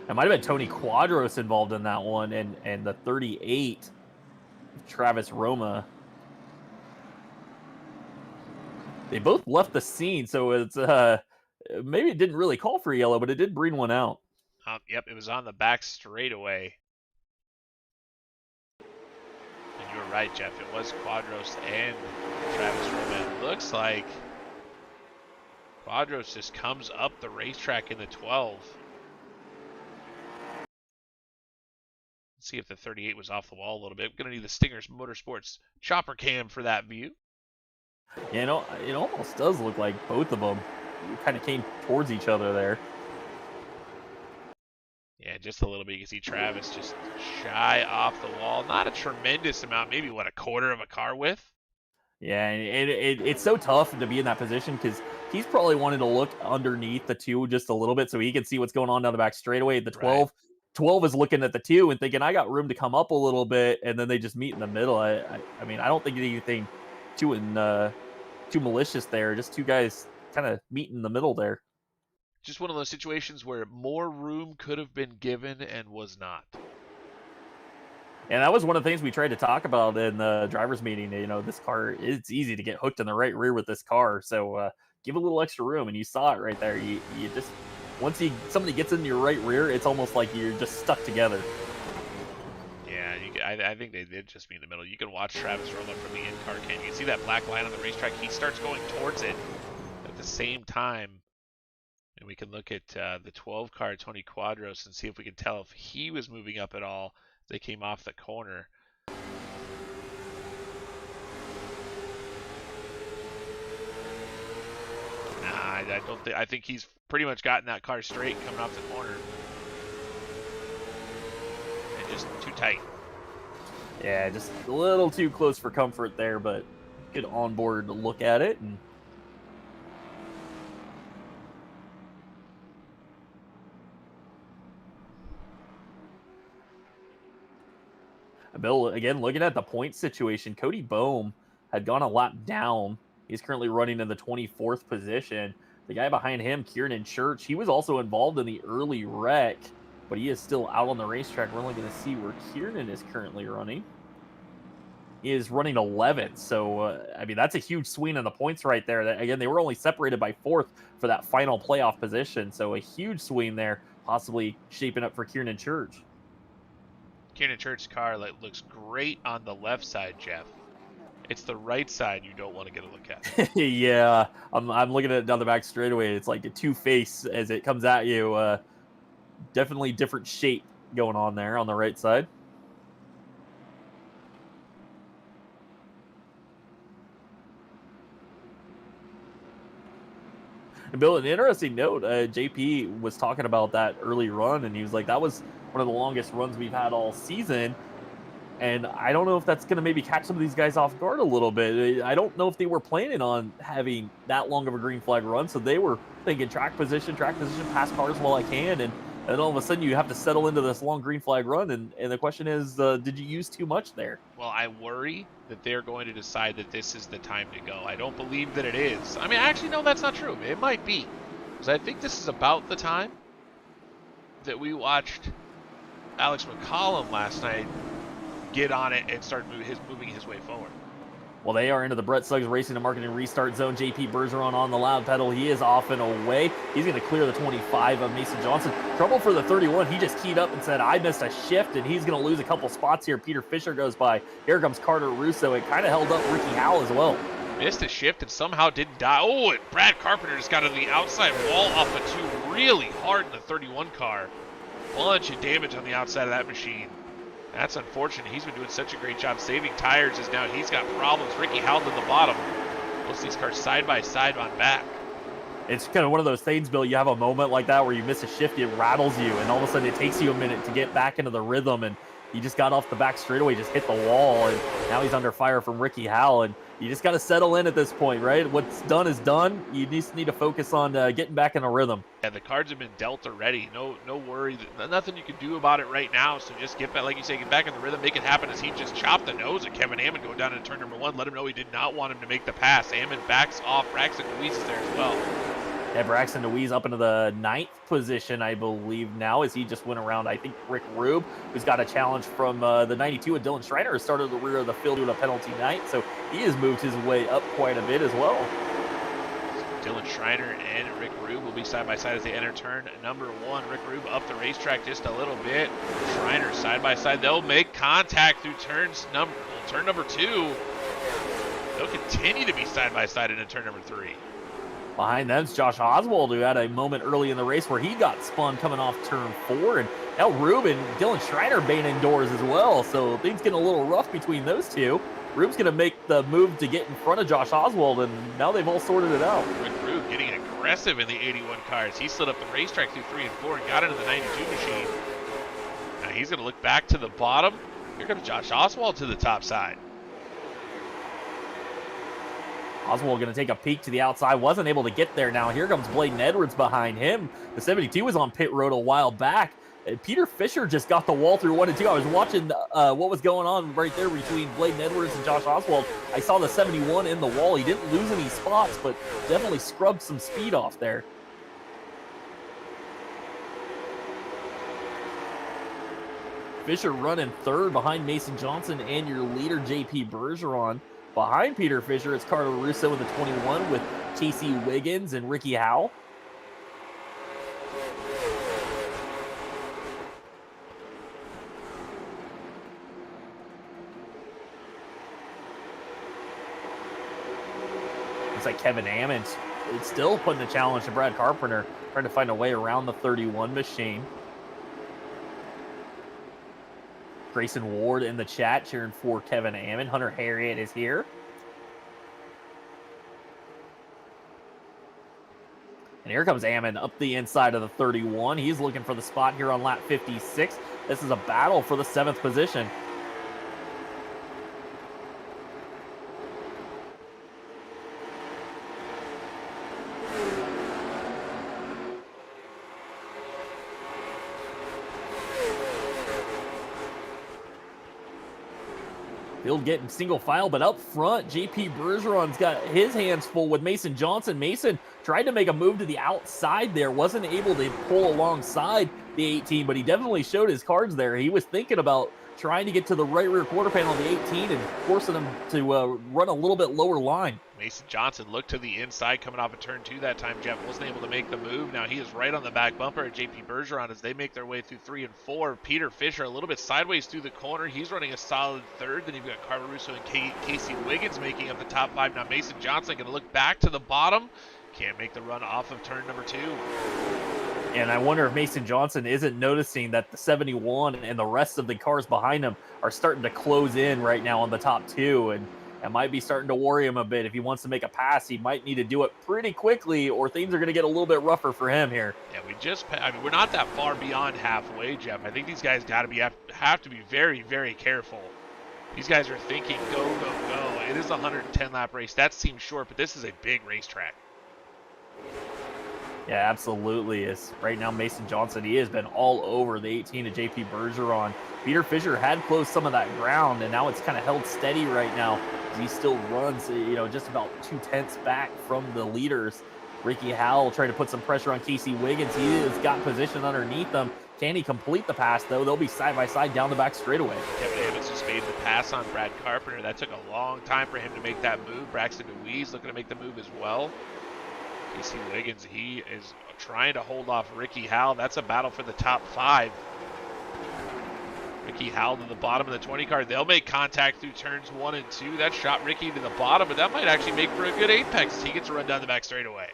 It might have been Tony Quadros involved in that one, and the 38, Travis Roma. They both left the scene, so it's maybe it didn't really call for a yellow, but it did bring one out. Yep, it was on the back straightaway. And you were right, Jeff. It was Quadros and Travis Roma. It looks like Quadros just comes up the racetrack in the 12. Let's see if the 38 was off the wall a little bit. We're going to need the Stingers Motorsports chopper cam for that view. Yeah, you know, it almost does look like both of them kind of came towards each other there. Yeah, just a little bit. You can see Travis just shy off the wall. Not a tremendous amount, maybe, what, a quarter of a car width? Yeah, and it's so tough to be in that position because he's probably wanting to look underneath the 2 just a little bit so he can see what's going on down the back straightaway. The 12, right. 12 is looking at the 2 and thinking, I got room to come up a little bit, and then they just meet in the middle. I mean, I don't think anything too malicious there. Just 2 guys kind of meet in the middle there. Just one of those situations where more room could have been given and was not. And that was one of the things we tried to talk about in the driver's meeting. You know, this car, it's easy to get hooked in the right rear with this car. So give a little extra room, and you saw it right there. You just, once somebody gets in your right rear, it's almost like you're just stuck together. Yeah, I think they did just meet in the middle. You can watch Travis Roma from the in-car cam. You can see that black line on the racetrack. He starts going towards it at the same time. And we can look at the 12 car, Tony Quadros, and see if we can tell if he was moving up at all. They came off the corner. Nah, I don't think. I think he's pretty much gotten that car straight coming off the corner, and just too tight. Yeah, just a little too close for comfort there, but good onboard to look at it. And Bill, again, looking at the point situation, Cody Boehm had gone a lap down. He's currently running in the 24th position. The guy behind him, Kieran Church, he was also involved in the early wreck, but he is still out on the racetrack. We're only going to see where Kieran is currently running. He is running 11th, so, I mean, that's a huge swing in the points right there. Again, they were only separated by 4th for that final playoff position, so a huge swing there, possibly shaping up for Kieran Church. Kieran Church's car looks great on the left side, Jeff. It's the right side you don't want to get a look at. Yeah, I'm looking at it down the back straightaway. It's like a 2-face as it comes at you. Definitely different shape going on there on the right side. And Bill, an interesting note, JP was talking about that early run, and he was like, that was one of the longest runs we've had all season. And I don't know if that's going to maybe catch some of these guys off guard a little bit. I don't know if they were planning on having that long of a green flag run, so they were thinking track position, pass cars while I can, and all of a sudden you have to settle into this long green flag run, and the question is, did you use too much there? Well, I worry that they're going to decide that this is the time to go. I don't believe that it is. I mean, actually, no, that's not true. It might be. Because I think this is about the time that we watched Alex McCollum last night get on it and start moving his way forward. Well, they are into the Brett Suggs Racing and Marketing restart zone. JP Bergeron on the loud pedal. He is off and away. He's going to clear the 25 of Mason Johnson. Trouble for the 31. He just keyed up and said, I missed a shift, and he's going to lose a couple spots here. Peter Fisher goes by. Here comes Carter Russo. It kind of held up Ricky Howell as well. Missed a shift and somehow didn't die. Oh, and Brad Carpenter just got on the outside wall off of 2 really hard in the 31 car. Bunch of damage on the outside of that machine. That's unfortunate. He's been doing such a great job saving tires as now he's got problems. Ricky Howell in the bottom. Most of these cars side by side on back. It's kind of one of those things, Bill. You have a moment like that where you miss a shift, it rattles you, and all of a sudden it takes you a minute to get back into the rhythm. And he just got off the back straightaway, just hit the wall, and now he's under fire from Ricky Howell. And you just got to settle in at this point, right? What's done is done. You just need to focus on getting back in a rhythm. Yeah, the cards have been dealt already. No worry. Nothing you can do about it right now. So just get back, like you say, get back in the rhythm, make it happen. As he just chopped the nose at Kevin Ammon going down into turn number 1. Let him know he did not want him to make the pass. Ammon backs off. Braxton Deweese is there as well. Yeah, Braxton Deweese up into the 9th position, I believe, now, as he just went around, I think, Rick Rube, who's got a challenge from the 92, and Dylan Schreiner has started at the rear of the field doing a penalty night, so he has moved his way up quite a bit as well. Dylan Schreiner and Rick Rube will be side by side as they enter turn number 1. Rick Rube up the racetrack just a little bit. Schreiner side by side. They'll make contact through turn number 2. They'll continue to be side by side into turn number 3. Behind them's Josh Oswald, who had a moment early in the race where he got spun coming off turn 4. And now Rube and Dylan Schreiner banging doors as well. So things getting a little rough between those two. Rube's going to make the move to get in front of Josh Oswald, and now they've all sorted it out. Rick Rube getting aggressive in the 81 cars. He slid up the racetrack through 3 and 4 and got into the 92 machine. Now he's going to look back to the bottom. Here comes Josh Oswald to the top side. Oswald going to take a peek to the outside. Wasn't able to get there. Now here comes Bladen Edwards behind him. The 72 was on pit road a while back. Peter Fisher just got the wall through 1 and 2. I was watching what was going on right there between Bladen Edwards and Josh Oswald. I saw the 71 in the wall. He didn't lose any spots, but definitely scrubbed some speed off there. Fisher running 3rd behind Mason Johnson and your leader, JP Bergeron. Behind Peter Fisher, it's Carter Russo in the 21 with Casey Wiggins and Ricky Howell. Looks like Kevin Ammon is still putting the challenge to Brad Carpenter, trying to find a way around the 31 machine. Grayson Ward in the chat cheering for Kevin Ammon. Hunter Harriet is here. And here comes Ammon up the inside of the 31. He's looking for the spot here on lap 56. This is a battle for the 7th position. Field getting single file, but up front, JP Bergeron's got his hands full with Mason Johnson. Mason tried to make a move to the outside there, wasn't able to pull alongside the 18, but he definitely showed his cards there. He was thinking about trying to get to the right rear quarter panel of the 18 and forcing him to run a little bit lower line. Mason Johnson looked to the inside coming off of turn 2 that time. Jeff wasn't able to make the move. Now he is right on the back bumper at JP Bergeron as they make their way through 3 and 4. Peter Fisher a little bit sideways through the corner. He's running a solid 3rd. Then you've got Carter Russo and Casey Wiggins making up the top 5. Now Mason Johnson going to look back to the bottom. Can't make the run off of turn number 2. And I wonder if Mason Johnson isn't noticing that the 71 and the rest of the cars behind him are starting to close in right now on the top 2. And that might be starting to worry him a bit. If he wants to make a pass, he might need to do it pretty quickly or things are going to get a little bit rougher for him here. Yeah, we're not that far beyond halfway, Jeff. I think these guys have to be very, very careful. These guys are thinking go, go, go. It is a 110 lap race. That seems short, but this is a big racetrack. Yeah, absolutely. Is right now Mason Johnson, he has been all over the 18 of JP Bergeron. Peter Fisher had closed some of that ground, and now it's kind of held steady right now. He still runs, just about 2/10 back from the leaders. Ricky Howell trying to put some pressure on Casey Wiggins. He has got position underneath them. Can he complete the pass, though? They'll be side by side down the back straightaway. Kevin Ammons just made the pass on Brad Carpenter. That took a long time for him to make that move. Braxton Deweese looking to make the move as well. Casey Wiggins, he is trying to hold off Ricky Howell. That's a battle for the top 5. Ricky Howell to the bottom of the 20 car. They'll make contact through turns 1 and 2. That shot Ricky to the bottom, but that might actually make for a good apex. He gets to run down the back straightaway.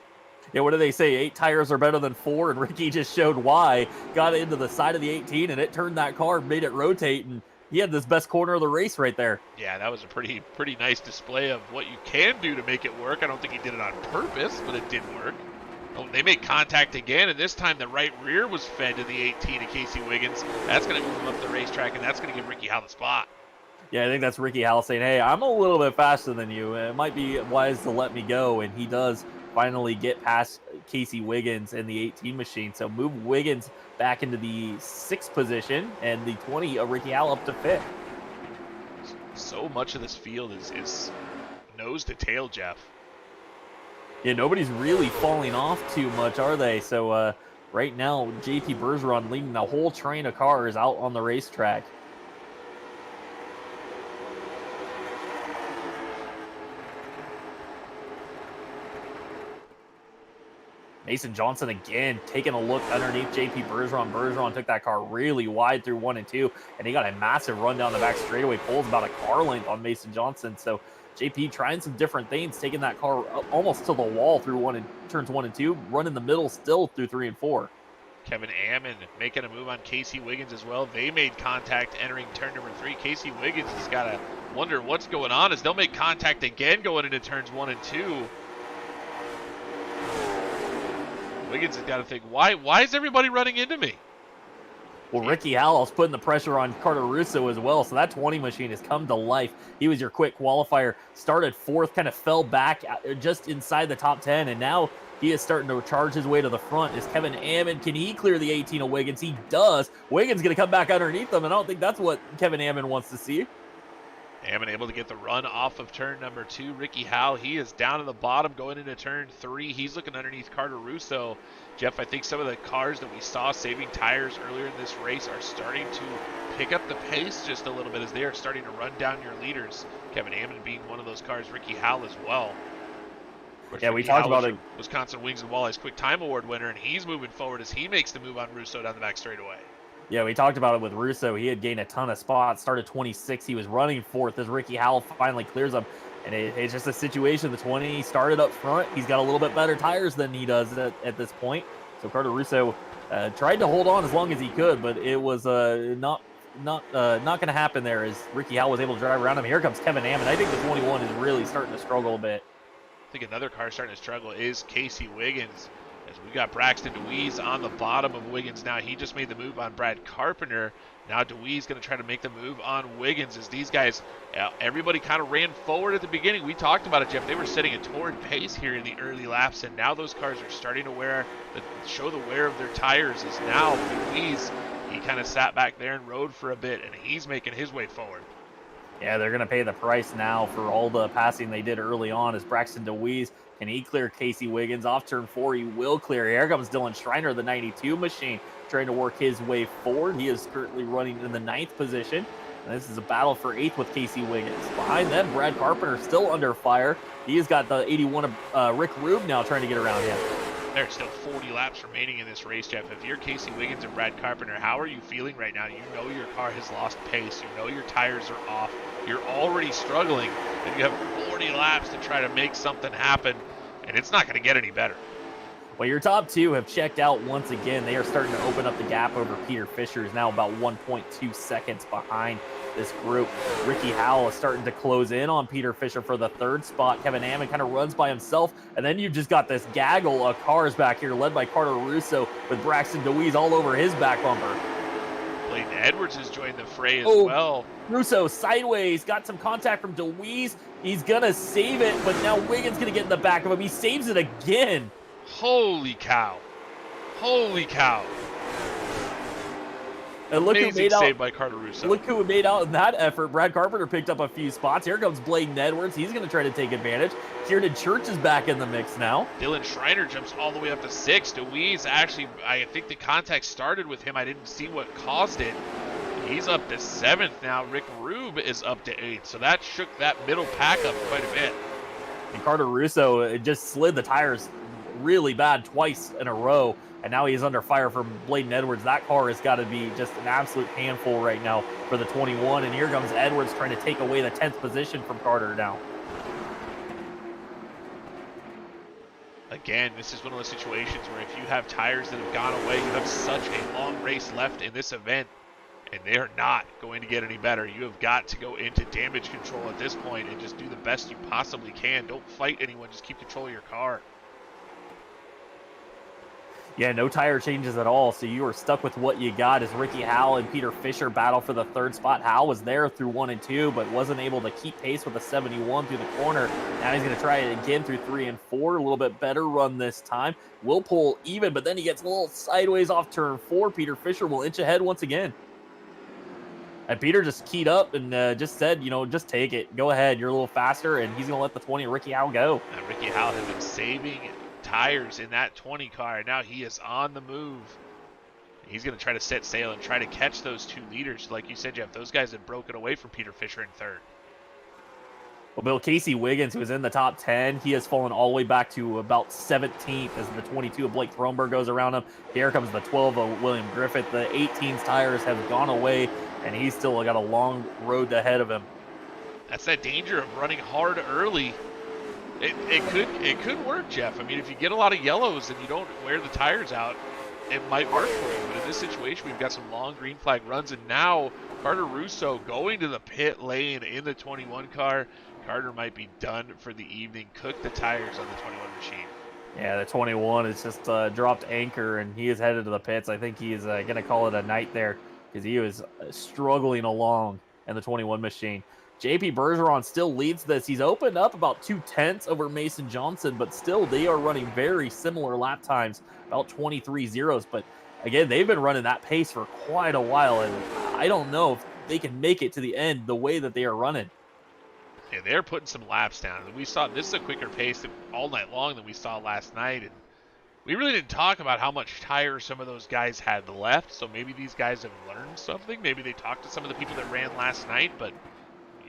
Yeah, what do they say? 8 tires are better than 4, and Ricky just showed why. Got into the side of the 18, and it turned that car, made it rotate, and he had this best corner of the race right there. Yeah, that was a pretty nice display of what you can do to make it work. I don't think he did it on purpose, but it did work. Oh, they made contact again, and this time the right rear was fed to the 18 of Casey Wiggins. That's going to move him up the racetrack, and that's going to give Ricky Howell the spot. Yeah, I think that's Ricky Howell saying, hey, I'm a little bit faster than you. It might be wise to let me go. And he does finally get past Casey Wiggins and the 18 machine. So move Wiggins back into the 6th position and the 20 of Ricky Howell up to 5th. So much of this field is nose to tail, Jeff. Yeah, nobody's really falling off too much, are they? So right now, JP Bergeron leading the whole train of cars out on the racetrack. Mason Johnson again taking a look underneath JP Bergeron. Bergeron took that car really wide through 1 and 2, and he got a massive run down the back straightaway. Pulls about a car length on Mason Johnson. So JP trying some different things, taking that car almost to the wall through turns 1 and 2, running the middle still through 3 and 4. Kevin Ammon making a move on Casey Wiggins as well. They made contact entering turn number 3. Casey Wiggins has got to wonder what's going on as they'll make contact again going into turns 1 and 2. Wiggins has got to think, why is everybody running into me? Well, Ricky Howell's putting the pressure on Carter Russo as well, so that 20 machine has come to life. He was your quick qualifier, started 4th, kind of fell back just inside the top 10, and now he is starting to charge his way to the front. Is Kevin Ammon, can he clear the 18 of Wiggins? He does. Wiggins going to come back underneath him, and I don't think that's what Kevin Ammon wants to see. Ammon able to get the run off of turn number 2. Ricky Howell, he is down at the bottom going into turn 3. He's looking underneath Carter Russo. Jeff, I think some of the cars that we saw saving tires earlier in this race are starting to pick up the pace just a little bit as they are starting to run down your leaders. Kevin Ammon being one of those cars, Ricky Howell as well. Yeah, we talked about it. Wisconsin Wings and Walleyes Quick Time Award winner, and he's moving forward as he makes the move on Russo down the back straightaway. Yeah, we talked about it with Russo. He had gained a ton of spots, started 26. He was running 4th as Ricky Howell finally clears him. And it's just a situation. The 20 started up front. He's got a little bit better tires than he does at this point. So Carter Russo tried to hold on as long as he could, but it was not going to happen there as Ricky Howell was able to drive around him. Here comes Kevin Ammon. I think the 21 is really starting to struggle a bit. I think another car starting to struggle is Casey Wiggins. As we got Braxton DeWeese on the bottom of Wiggins now. He just made the move on Brad Carpenter. Now DeWeese going to try to make the move on Wiggins as these guys, everybody kind of ran forward at the beginning. We talked about it, Jeff. They were setting a torrid pace here in the early laps, and now those cars are starting to show the wear of their tires. As now DeWeese, he kind of sat back there and rode for a bit, and he's making his way forward. Yeah, they're going to pay the price now for all the passing they did early on as Braxton DeWeese. Can he clear Casey Wiggins off turn 4? He will clear. Here comes Dylan Schreiner, the 92 machine, trying to work his way forward. He is currently running in the 9th position. And this is a battle for 8th with Casey Wiggins. Behind them, Brad Carpenter still under fire. He has got the 81 of Rick Rube now trying to get around him. There's still 40 laps remaining in this race, Jeff. If you're Casey Wiggins and Brad Carpenter, how are you feeling right now? You know your car has lost pace. You know your tires are off. You're already struggling, and you have 40 laps to try to make something happen, and it's not going to get any better. Well, your top 2 have checked out once again. They are starting to open up the gap over Peter Fisher, is now about 1.2 seconds behind this group. Ricky Howell is starting to close in on Peter Fisher for the 3rd spot. Kevin Ammon kind of runs by himself, and then you've just got this gaggle of cars back here led by Carter Russo with Braxton DeWeese all over his back bumper. Clayton Edwards has joined the fray as well. Russo sideways, got some contact from DeWeese. He's going to save it, but now Wiggins going to get in the back of him. He saves it again. Holy cow. Holy cow. And look Amazing who made save out, by Carter Russo. Look who made out in that effort. Brad Carpenter picked up a few spots. Here comes Bladen Edwards. He's going to try to take advantage. Kieran Church is back in the mix now. Dylan Schreiner jumps all the way up to 6. DeWeese, actually, I think the contact started with him. I didn't see what caused it. He's up to 7th now. Rick Rube is up to 8th. So that shook that middle pack up quite a bit. And Carter Russo just slid the tires really bad twice in a row. And now he's under fire from Bladen Edwards. That car has got to be just an absolute handful right now for the 21. And here comes Edwards trying to take away the 10th position from Carter now. Again, this is one of those situations where if you have tires that have gone away, you have such a long race left in this event, and they are not going to get any better. You have got to go into damage control at this point and just do the best you possibly can. Don't fight anyone. Just keep control of your car. Yeah, no tire changes at all, so you are stuck with what you got as Ricky Howell and Peter Fisher battle for the third spot. Howell was there through 1 and 2, but wasn't able to keep pace with the 71 through the corner. Now he's going to try it again through 3 and 4. A little bit better run this time. Will pull even, but then he gets a little sideways off turn 4. Peter Fisher will inch ahead once again. And Peter just keyed up and just said, just take it. Go ahead. You're a little faster, and he's going to let the 20 Ricky Howell go. And Ricky Howell has been saving tires in that 20 car. Now he is on the move. He's going to try to set sail and try to catch those 2 leaders. Like you said, Jeff, those guys have broken away from Peter Fisher in third. Well, Bill, Casey Wiggins, who was in the top 10, he has fallen all the way back to about 17th as the 22 of Blake Thronberg goes around him. Here comes the 12 of William Griffith. The 18's tires have gone away, and he's still got a long road ahead of him. That's that danger of running hard early. It could work, Jeff. I mean, if you get a lot of yellows and you don't wear the tires out, it might work for you. But in this situation, we've got some long green flag runs, and now Carter Russo going to the pit lane in the 21 car. Carter might be done for the evening. Cook the tires on the 21 machine. Yeah, the 21 is just dropped anchor, and he is headed to the pits. I think he is going to call it a night there because he was struggling along in the 21 machine. JP Bergeron still leads this. He's opened up about 2/10 over Mason Johnson, but still they are running very similar lap times, about 23 zeros. But again, they've been running that pace for quite a while, and I don't know if they can make it to the end the way that they are running. Yeah, they're putting some laps down. We saw this is a quicker pace all night long than we saw last night, and we really didn't talk about how much tire some of those guys had left. So maybe these guys have learned something. Maybe they talked to some of the people that ran last night, but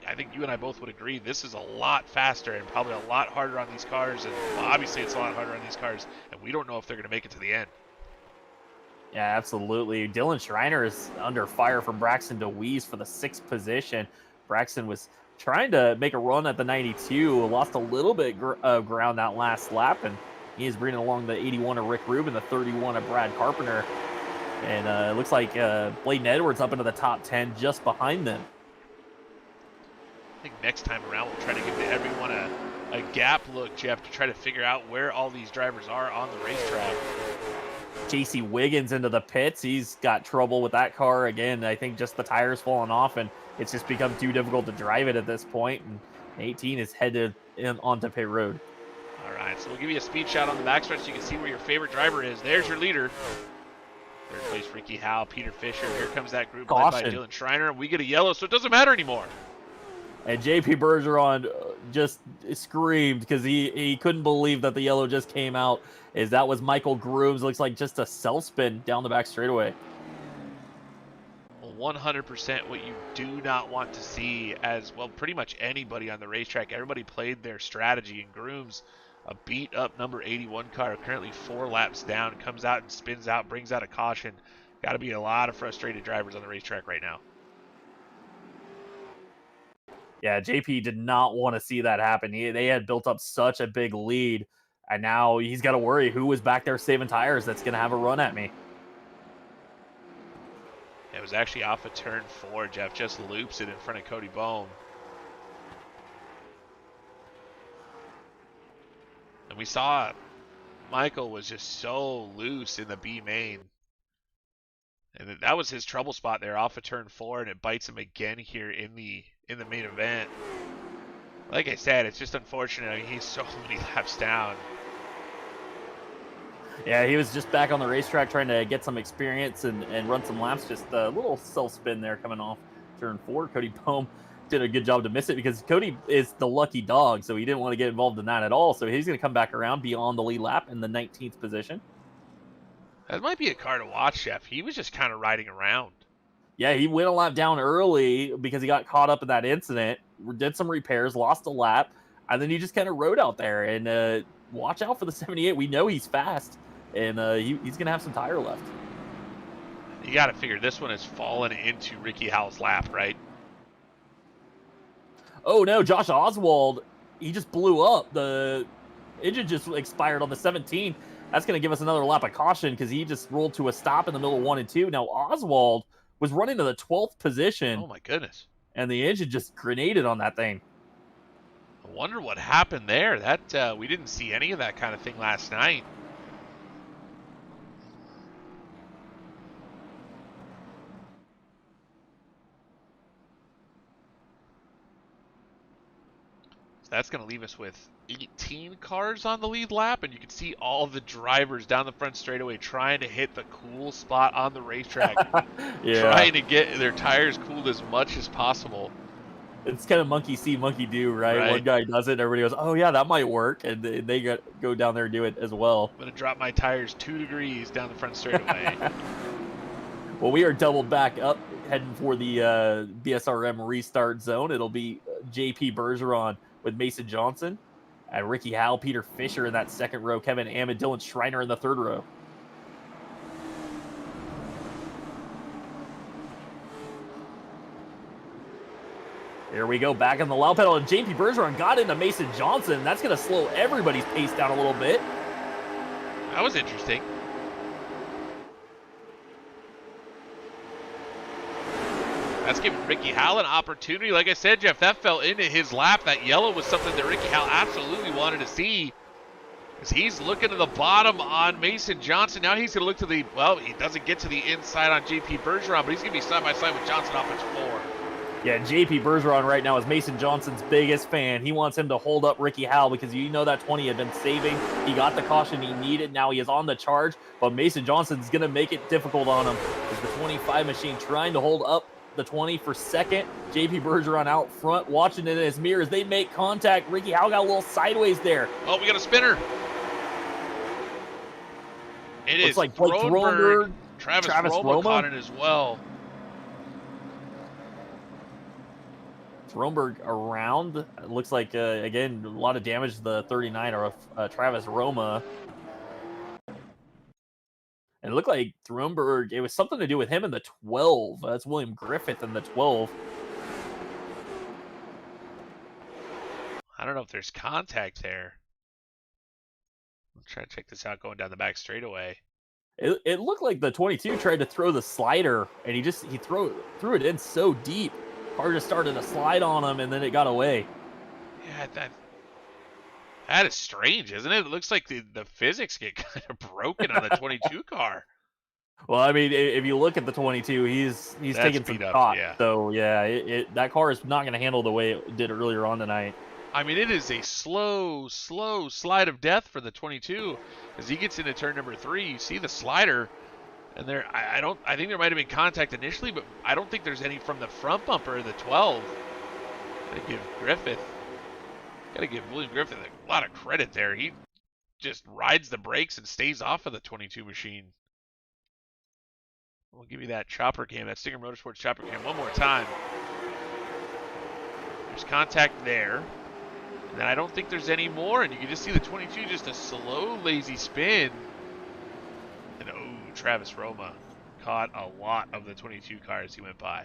I think you and I both would agree this is a lot faster and probably a lot harder on these cars. And well, obviously it's a lot harder on these cars, and we don't know if they're going to make it to the end. Yeah, absolutely. Dylan Schreiner is under fire from Braxton DeWeese for the 6th position. Braxton was trying to make a run at the 92, lost a little bit of ground that last lap, and he is bringing along the 81 of Rick Rubin, the 31 of Brad Carpenter. And it looks like Bladen Edwards up into the top 10 just behind them. I think next time around we'll try to give everyone a gap look, Jeff, to try to figure out where all these drivers are on the racetrack. J.C. Wiggins into the pits. He's got trouble with that car. Again, I think just the tires falling off, and it's just become too difficult to drive it at this point. And 18 is headed onto pit road. All right, so we'll give you a speed shot on the backstretch so you can see where your favorite driver is. There's your leader. Third place, Ricky Howell, Peter Fisher. Here comes that group led by Dylan Schreiner, and we get a yellow, so it doesn't matter anymore. And JP Bergeron just screamed because he couldn't believe that the yellow just came out, as that was Michael Grooms. Looks like just a self-spin down the back straightaway. 100% what you do not want to see, as well pretty much anybody on the racetrack. Everybody played their strategy, and Grooms, a beat up number 81 car, currently 4 laps down, comes out and spins out, brings out a caution. Got to be a lot of frustrated drivers on the racetrack right now. Yeah, JP did not want to see that happen. They had built up such a big lead, and now he's got to worry who was back there saving tires that's going to have a run at me. It was actually off of turn 4. Jeff just loops it in front of Cody Bohm. And we saw Michael was just so loose in the B main. And that was his trouble spot there off of turn 4, and it bites him again here in the main event. Like I said, it's just unfortunate. I mean, he's so many laps down. Yeah, he was just back on the racetrack trying to get some experience and run some laps. Just a little self-spin there coming off turn 4. Cody Bohm did a good job to miss it because Cody is the lucky dog, so he didn't want to get involved in that at all. So he's going to come back around beyond the lead lap in the 19th position. That might be a car to watch, Jeff. He was just kind of riding around. Yeah, he went a lap down early because he got caught up in that incident, did some repairs, lost a lap, and then he just kind of rode out there. And watch out for the 78. We know he's fast, and he's going to have some tire left. You got to figure this one has fallen into Ricky Howell's lap, right? Oh, no, Josh Oswald, he just blew up. The engine just expired on the 17. That's going to give us another lap of caution because he just rolled to a stop in the middle of 1 and 2. Now, Oswald was running to the 12th position. Oh, my goodness. And the engine just grenaded on that thing. I wonder what happened there. That we didn't see any of that kind of thing last night. That's going to leave us with 18 cars on the lead lap, and you can see all the drivers down the front straightaway trying to hit the cool spot on the racetrack, Yeah. trying to get their tires cooled as much as possible. It's kind of monkey see, monkey do, right? Right. One guy does it, everybody goes, "Oh yeah, that might work," and they go down there and do it as well. I'm going to drop my tires 2 degrees down the front straightaway. Well, we are doubled back up, heading for the BSRM restart zone. It'll be JP Bergeron with Mason Johnson, Ricky Howe, Peter Fisher in that second row, Kevin Ammon, Dylan Schreiner in the third row. Here we go, back on the loud pedal, and JP Bergeron got into Mason Johnson. That's going to slow everybody's pace down a little bit. That was interesting. That's giving Ricky Howe an opportunity. Like I said, Jeff, that fell into his lap. That yellow was something that Ricky Howe absolutely wanted to see. As he's looking to the bottom on Mason Johnson. Now he's going to look to the, well, he doesn't get to the inside on JP Bergeron, but he's going to be side by side with Johnson off at 4. Yeah, JP Bergeron right now is Mason Johnson's biggest fan. He wants him to hold up Ricky Howe because you know that 20 had been saving. He got the caution he needed. Now he is on the charge, but Mason Johnson's going to make it difficult on him. Is the 25 machine trying to hold up the 20 for second. JP Bergeron out front, watching it in his mirrors. They make contact. Ricky Howe got a little sideways there. Oh, we got a spinner. It Looks is like Blake Thronberg, Travis Roma caught it as well. Thronberg around. It looks like, again, a lot of damage to the 39 or Travis Roma. And it looked like Thronberg, it was something to do with him in the 12. That's William Griffith in the 12. I don't know if there's contact there. Let's try to check this out going down the back straightaway. It looked like the 22 tried to throw the slider, and he threw it in so deep. Car just started to slide on him, and then it got away. Yeah, that is strange, isn't it? It looks like the physics get kind of broken on the 22 car. Well, I mean, if you look at the 22, he's taking some shots. Yeah. So, yeah, that car is not going to handle the way it did earlier on tonight. I mean, it is a slow slide of death for the 22. As he gets into turn number 3, you see the slider. And I think there might have been contact initially, but I don't think there's any from the front bumper of the 12. Gotta give William Griffith a lot of credit there. He just rides the brakes and stays off of the 22 machine. We'll give you that chopper cam, that Stinger Motorsports chopper cam one more time. There's contact there. And then I don't think there's any more, and you can just see the 22, just a slow, lazy spin. And Travis Roma caught a lot of the 22 cars he went by.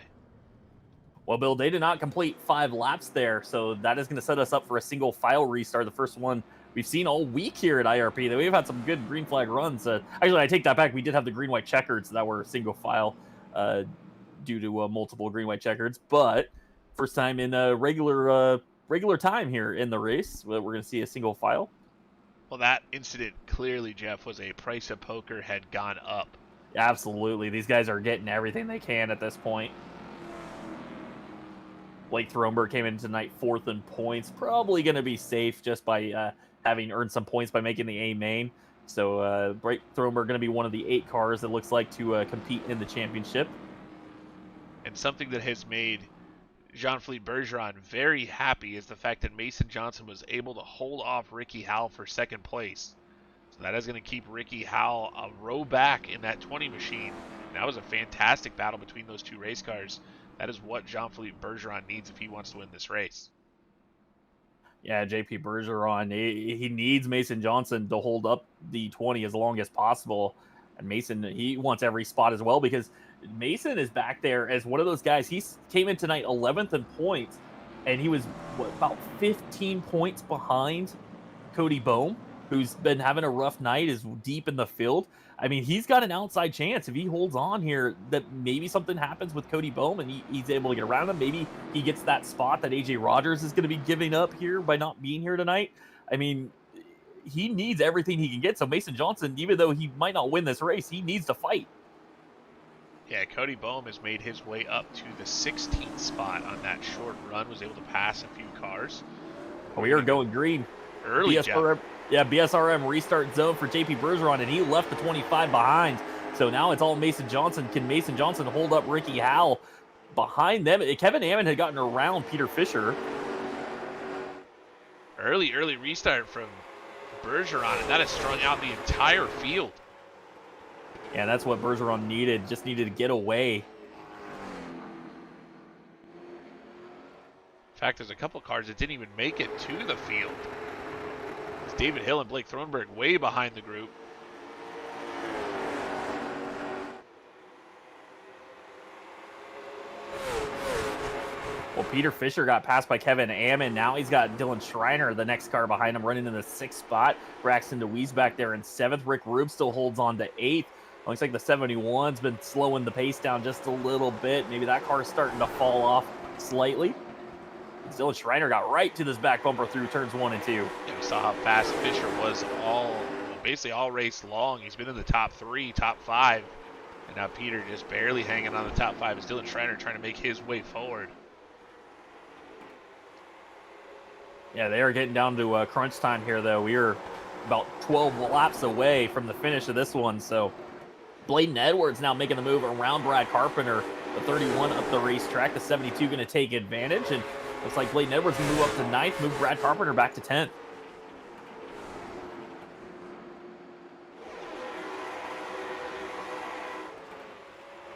Well, Bill, they did not complete 5 laps there, so that is going to set us up for a single file restart, the first one we've seen all week here at IRP. We've had some good green flag runs. Actually, I take that back. We did have the green-white checkers that were single file due to multiple green-white checkers, but first time in regular time here in the race, we're going to see a single file. Well, that incident clearly, Jeff, was a price of poker had gone up. Absolutely. These guys are getting everything they can at this point. Blake Thronberg came in tonight 4th in points. Probably going to be safe just by having earned some points by making the A main. So Blake Thronberg going to be one of the 8 cars that looks like to compete in the championship. And something that has made Jean-Philippe Bergeron very happy is the fact that Mason Johnson was able to hold off Ricky Howe for second place. So that is going to keep Ricky Howe a row back in that 20 machine. And that was a fantastic battle between those 2 race cars. That is what Jean-Philippe Bergeron needs if he wants to win this race. Yeah, JP Bergeron, he needs Mason Johnson to hold up the 20 as long as possible. And Mason, he wants every spot as well because Mason is back there as one of those guys. He came in tonight 11th in points, and he was about 15 points behind Cody Boehm, who's been having a rough night, is deep in the field. I mean, he's got an outside chance if he holds on here that maybe something happens with Cody Boehm and he's able to get around him. Maybe he gets that spot that AJ Rogers is going to be giving up here by not being here tonight. I mean, he needs everything he can get. So Mason Johnson, even though he might not win this race, he needs to fight. Yeah, Cody Boehm has made his way up to the 16th spot on that short run, was able to pass a few cars. We are going green. Early, BSRM, yeah, BSRM restart zone for JP Bergeron, and he left the 25 behind. So now it's all Mason Johnson. Can Mason Johnson hold up Ricky Howell? Behind them, Kevin Ammon had gotten around Peter Fisher. Early restart from Bergeron, and that has strung out the entire field. Yeah, that's what Bergeron needed. Just needed to get away. In fact, there's a couple cars that didn't even make it to the field. It's David Hill and Blake Thronberg way behind the group. Well, Peter Fisher got passed by Kevin Ammon. Now he's got Dylan Schreiner, the next car behind him, running in the 6th spot. Braxton DeWeese back there in 7th. Rick Rube still holds on to 8th. Looks like the 71's been slowing the pace down just a little bit. Maybe that car's starting to fall off slightly. Dylan Schreiner got right to this back bumper through turns 1 and 2. Yeah, we saw how fast Fisher was basically all race long. He's been in the top 3, top 5. And now Peter just barely hanging on the top 5 as Dylan Schreiner trying to make his way forward. Yeah, they are getting down to crunch time here, though. We are about 12 laps away from the finish of this one. So Bladen Edwards now making the move around Brad Carpenter. The 31 up the racetrack. The 72 going to take advantage. And looks like Bladen Edwards can move up to 9th, move Brad Carpenter back to 10th.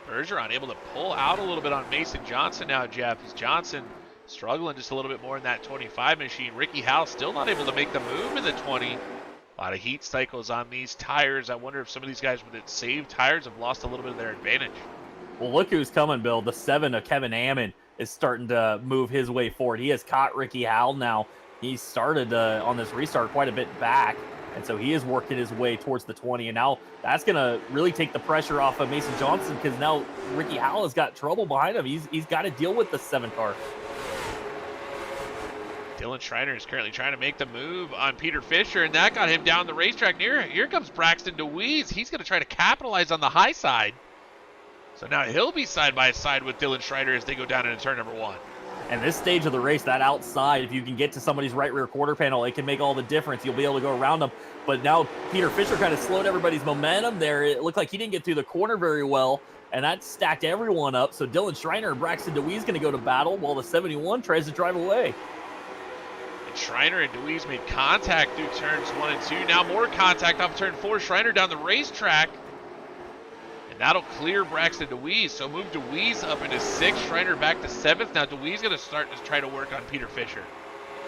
Bergeron able to pull out a little bit on Mason Johnson now, Jeff. As Johnson struggling just a little bit more in that 25 machine. Ricky Howell still not able to make the move in the 20. A lot of heat cycles on these tires. I wonder if some of these guys with saved tires have lost a little bit of their advantage. Well, look who's coming, Bill. The 7 of Kevin Ammon is starting to move his way forward. He has caught Ricky Howell now. He started on this restart quite a bit back, and so he is working his way towards the 20. And now that's going to really take the pressure off of Mason Johnson because now Ricky Howell has got trouble behind him. He's got to deal with the 7 car. Dylan Schreiner is currently trying to make the move on Peter Fisher, and that got him down the racetrack. Here comes Braxton DeWeese. He's going to try to capitalize on the high side. So now he'll be side by side with Dylan Schreiner as they go down into turn number 1. And this stage of the race, that outside, if you can get to somebody's right rear quarter panel, it can make all the difference. You'll be able to go around them. But now Peter Fisher kind of slowed everybody's momentum there. It looked like he didn't get through the corner very well, and that stacked everyone up. So Dylan Schreiner and Braxton DeWeese going to go to battle while the 71 tries to drive away. Schreiner and DeWeese made contact through turns 1 and 2. Now more contact off turn 4. Schreiner down the racetrack. And that'll clear Braxton DeWeese. So move DeWeese up into 6th. Schreiner back to 7th. Now DeWeese going to start to try to work on Peter Fisher.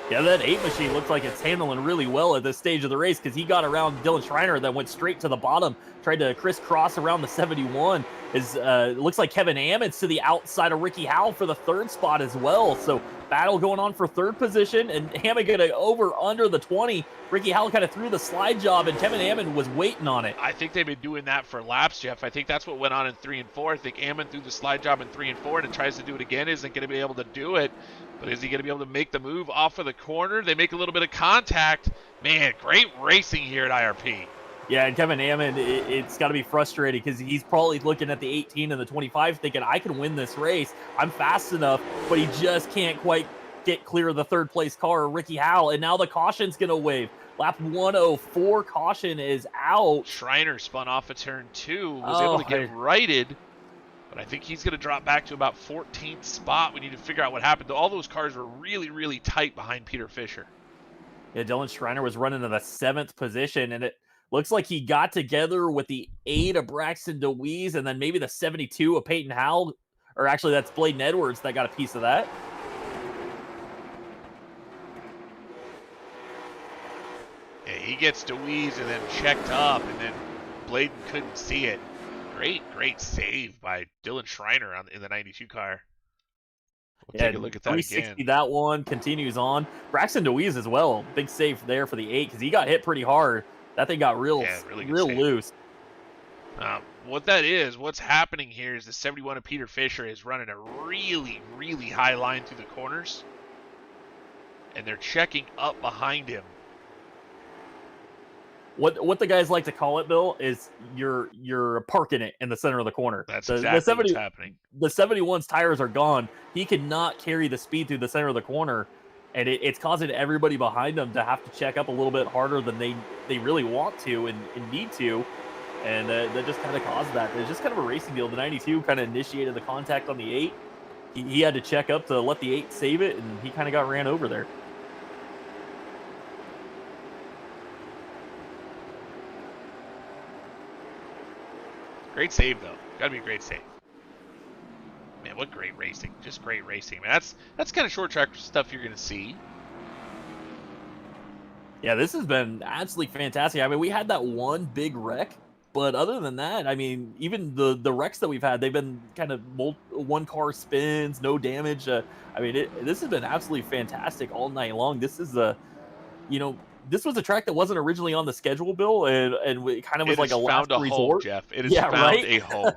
Yeah, that 8 machine looks like it's handling really well at this stage of the race because he got around Dylan Schreiner, then went straight to the bottom, tried to crisscross around the 71. It looks like Kevin Ammon's to the outside of Ricky Howell for the 3rd spot as well. So battle going on for 3rd position, and Hammond going to over under the 20. Ricky Howell kind of threw the slide job, and Kevin Ammon was waiting on it. I think they've been doing that for laps, Jeff. I think that's what went on in 3 and 4. I think Ammon threw the slide job in 3 and 4, and tries to do it again. Isn't going to be able to do it. But is he going to be able to make the move off of the corner? They make a little bit of contact. Man, great racing here at IRP. Yeah, and Kevin Ammon, it's got to be frustrating because he's probably looking at the 18 and the 25 thinking, I can win this race. I'm fast enough, but he just can't quite get clear of the 3rd place car, Ricky Howell. And now the caution's going to wave. Lap 104 caution is out. Schreiner spun off of turn 2, was able to get righted. But I think he's going to drop back to about 14th spot. We need to figure out what happened. All those cars were really, really tight behind Peter Fisher. Yeah, Dylan Schreiner was running to the 7th position, and it looks like he got together with the 8 of Braxton DeWeese, and then maybe the 72 of Peyton Howell, or actually that's Bladen Edwards that got a piece of that. Yeah, he gets DeWeese and then checked up, and then Bladen couldn't see it. Great save by Dylan Schreiner in the 92 car. We'll take a look at that again. That one continues on. Braxton DeWeese as well. Big save there for the 8 because he got hit pretty hard. That thing got real loose. What's happening here is the 71 of Peter Fisher is running a really, really high line through the corners. And they're checking up behind him. What the guys like to call it, Bill, is you're parking it in the center of the corner. That's exactly what's happening. The 71's tires are gone. He cannot carry the speed through the center of the corner, and it's causing everybody behind them to have to check up a little bit harder than they really want to and need to. And that just kind of caused that. It's just kind of a racing deal. The 92 kind of initiated the contact on the 8. He had to check up to let the 8 save it, and he kind of got ran over there. Great save, though. Got to be a great save. Man, what great racing. Just great racing. Man, that's kind of short track stuff you're going to see. Yeah, this has been absolutely fantastic. I mean, we had that one big wreck, but other than that, I mean, even the wrecks that we've had, they've been kind of one-car spins, no damage. I mean, this has been absolutely fantastic all night long. This is this was a track that wasn't originally on the schedule, Bill, and it kind of was like a last resort. Home, Jeff. It has found a home.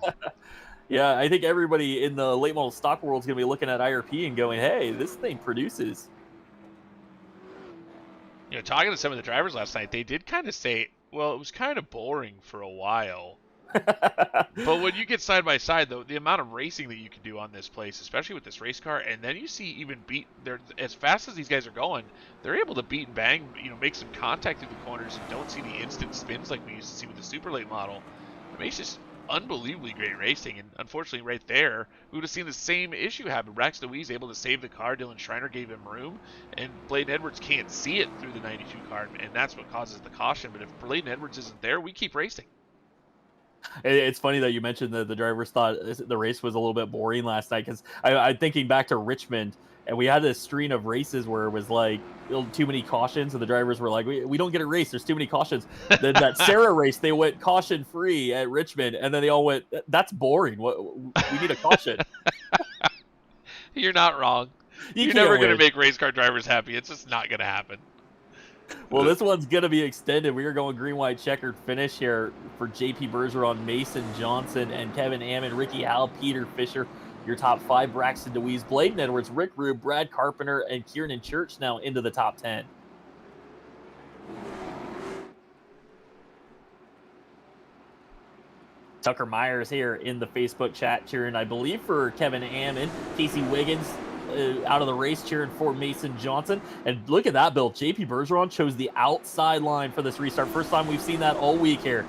Yeah, I think everybody in the late model stock world is going to be looking at IRP and going, hey, this thing produces. Talking to some of the drivers last night, they did kind of say, well, it was kind of boring for a while. But when you get side by side, though, the amount of racing that you can do on this place, especially with this race car, and then you see even they're as fast as these guys are going, they're able to beat and bang, make some contact through the corners and don't see the instant spins like we used to see with the super late model. It makes just unbelievably great racing, and unfortunately right there, we would have seen the same issue happen. Braxton DeWeese able to save the car, Dylan Schreiner gave him room, and Bladen Edwards can't see it through the 92 car, and that's what causes the caution. But if Bladen Edwards isn't there, we keep racing. It's funny that you mentioned that the drivers thought the race was a little bit boring last night, because I'm thinking back to Richmond, and we had this string of races where it was like too many cautions, and the drivers were like, we don't get a race, there's too many cautions. Then that Sarah race, they went caution free at Richmond, and then they all went, that's boring, we need a caution. You're not wrong. You're never going to make race car drivers happy. It's just not going to happen. Well, this one's going to be extended. We are going green, white, checkered finish here for JP Bergeron, Mason Johnson, and Kevin Ammon, Ricky Howell, Peter Fisher. Your top 5, Braxton DeWeese, Bladen Edwards, Rick Rube, Brad Carpenter, and Kieran Church now into the top 10. Tucker Myers here in the Facebook chat cheering, I believe, for Kevin Ammon. Casey Wiggins out of the race cheering for Mason Johnson. And look at that, Bill. JP Bergeron chose the outside line for this restart. First time we've seen that all week here.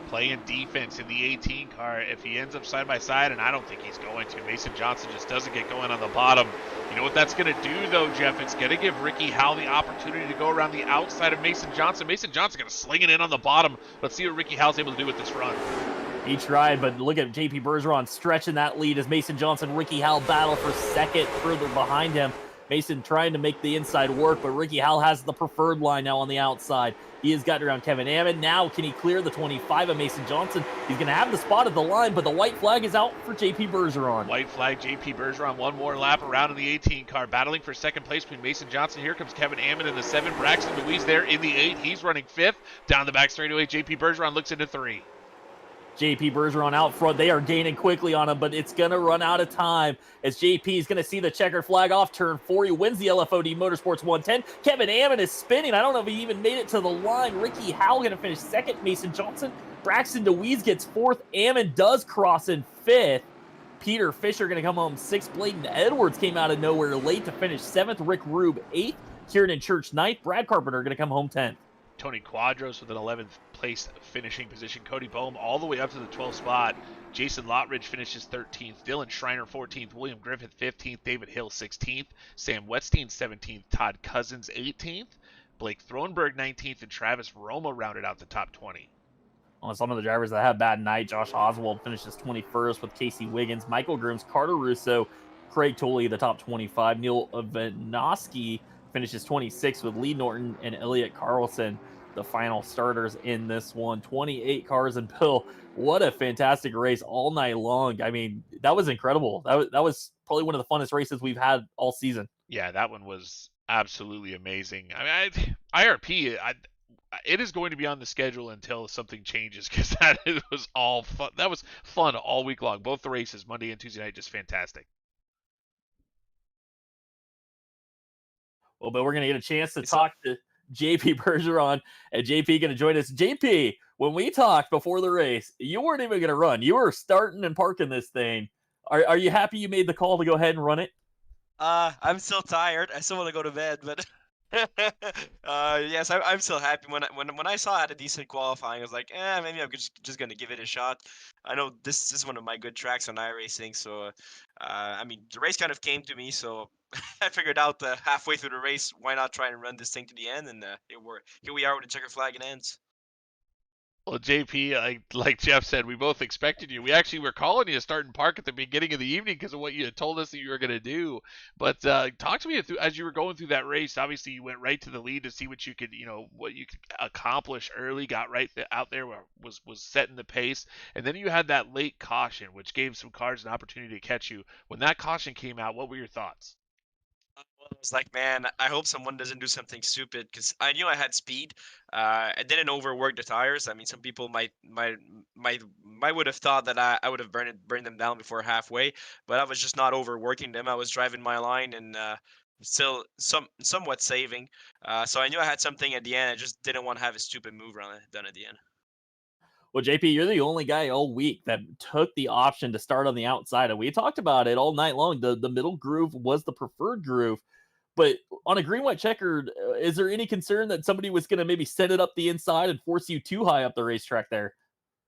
Playing defense in the 18 car. If he ends up side by side, and I don't think he's going to, Mason Johnson just doesn't get going on the bottom. You know what that's going to do, though, Jeff? It's going to give Ricky Howell the opportunity to go around the outside of Mason Johnson. Mason Johnson's going to sling it in on the bottom. Let's see what Ricky Howell's able to do with this run. He tried, but look at JP Bergeron stretching that lead as Mason Johnson, Ricky Howell battle for second further behind him. Mason trying to make the inside work, but Ricky Howell has the preferred line now on the outside. He has gotten around Kevin Ammon. Now can he clear the 25 of Mason Johnson? He's going to have the spot at the line, but the white flag is out for JP Bergeron. White flag, JP Bergeron, one more lap around in the 18 car, battling for second place between Mason Johnson. Here comes Kevin Ammon in the 7. Braxton DeWeese there in the 8. He's running 5th. Down the back straightaway, JP Bergeron looks into 3. JP Bergeron out front. They are gaining quickly on him, but it's going to run out of time as JP is going to see the checkered flag off turn 4. He wins the LFOD Motorsports 110. Kevin Ammon is spinning. I don't know if he even made it to the line. Ricky Howell going to finish second. Mason Johnson. Braxton DeWeese gets 4th. Ammon does cross in 5th. Peter Fisher going to come home 6th. Bladen Edwards came out of nowhere late to finish 7th. Rick Rube 8th. Kieran Church 9th. Brad Carpenter going to come home 10th. Tony Quadros with an 11th place finishing position. Cody Boehm all the way up to the 12th spot. Jason Lottridge finishes 13th. Dylan Schreiner 14th. William Griffith 15th. David Hill 16th. Sam Wetstein 17th. Todd Cousins 18th. Blake Thronberg 19th. And Travis Roma rounded out the top 20. On some of the drivers that had a bad night, Josh Oswald finishes 21st with Casey Wiggins, Michael Grooms, Carter Russo, Craig Tolley, the top 25. Neil Vanoski finishes 26th with Lee Norton and Elliott Carlson, the final starters in this one. 28 cars, and Bill, what a fantastic race all night long. I mean, that was incredible. That was probably one of the funnest races we've had all season. Yeah, that one was absolutely amazing. I mean, IRP, it is going to be on the schedule until something changes, because that was all fun. That was fun all week long. Both the races, Monday and Tuesday night, just fantastic. Well, but we're going to get a chance to talk to JP Bergeron, and JP going to join us. JP, when we talked before the race, you weren't even going to run. You were starting and parking this thing. Are you happy you made the call to go ahead and run it? I'm still tired. I still want to go to bed, but yes, I'm still happy. When I saw I had a decent qualifying, I was like, maybe I'm just gonna give it a shot. I know this is one of my good tracks on iRacing, so I mean the race kind of came to me, so I figured out halfway through the race, why not try and run this thing to the end, and here we are with the checker flag and ends. Well, JP, like Jeff said, we both expected you. We actually were calling you to start and park at the beginning of the evening because of what you had told us that you were going to do. But talk to me as you were going through that race. Obviously, you went right to the lead to see what you could, what you could accomplish early. Got right out there, was setting the pace, and then you had that late caution, which gave some cars an opportunity to catch you. When that caution came out, what were your thoughts? Well, I was like, man, I hope someone doesn't do something stupid because I knew I had speed. I didn't overwork the tires. I mean, some people might would have thought that I would have burned them down before halfway, but I was just not overworking them. I was driving my line and still somewhat saving. So I knew I had something at the end. I just didn't want to have a stupid move done at the end. Well, JP, you're the only guy all week that took the option to start on the outside, and we talked about it all night long. The middle groove was the preferred groove, but on a green white checkered, is there any concern that somebody was going to maybe set it up the inside and force you too high up the racetrack there?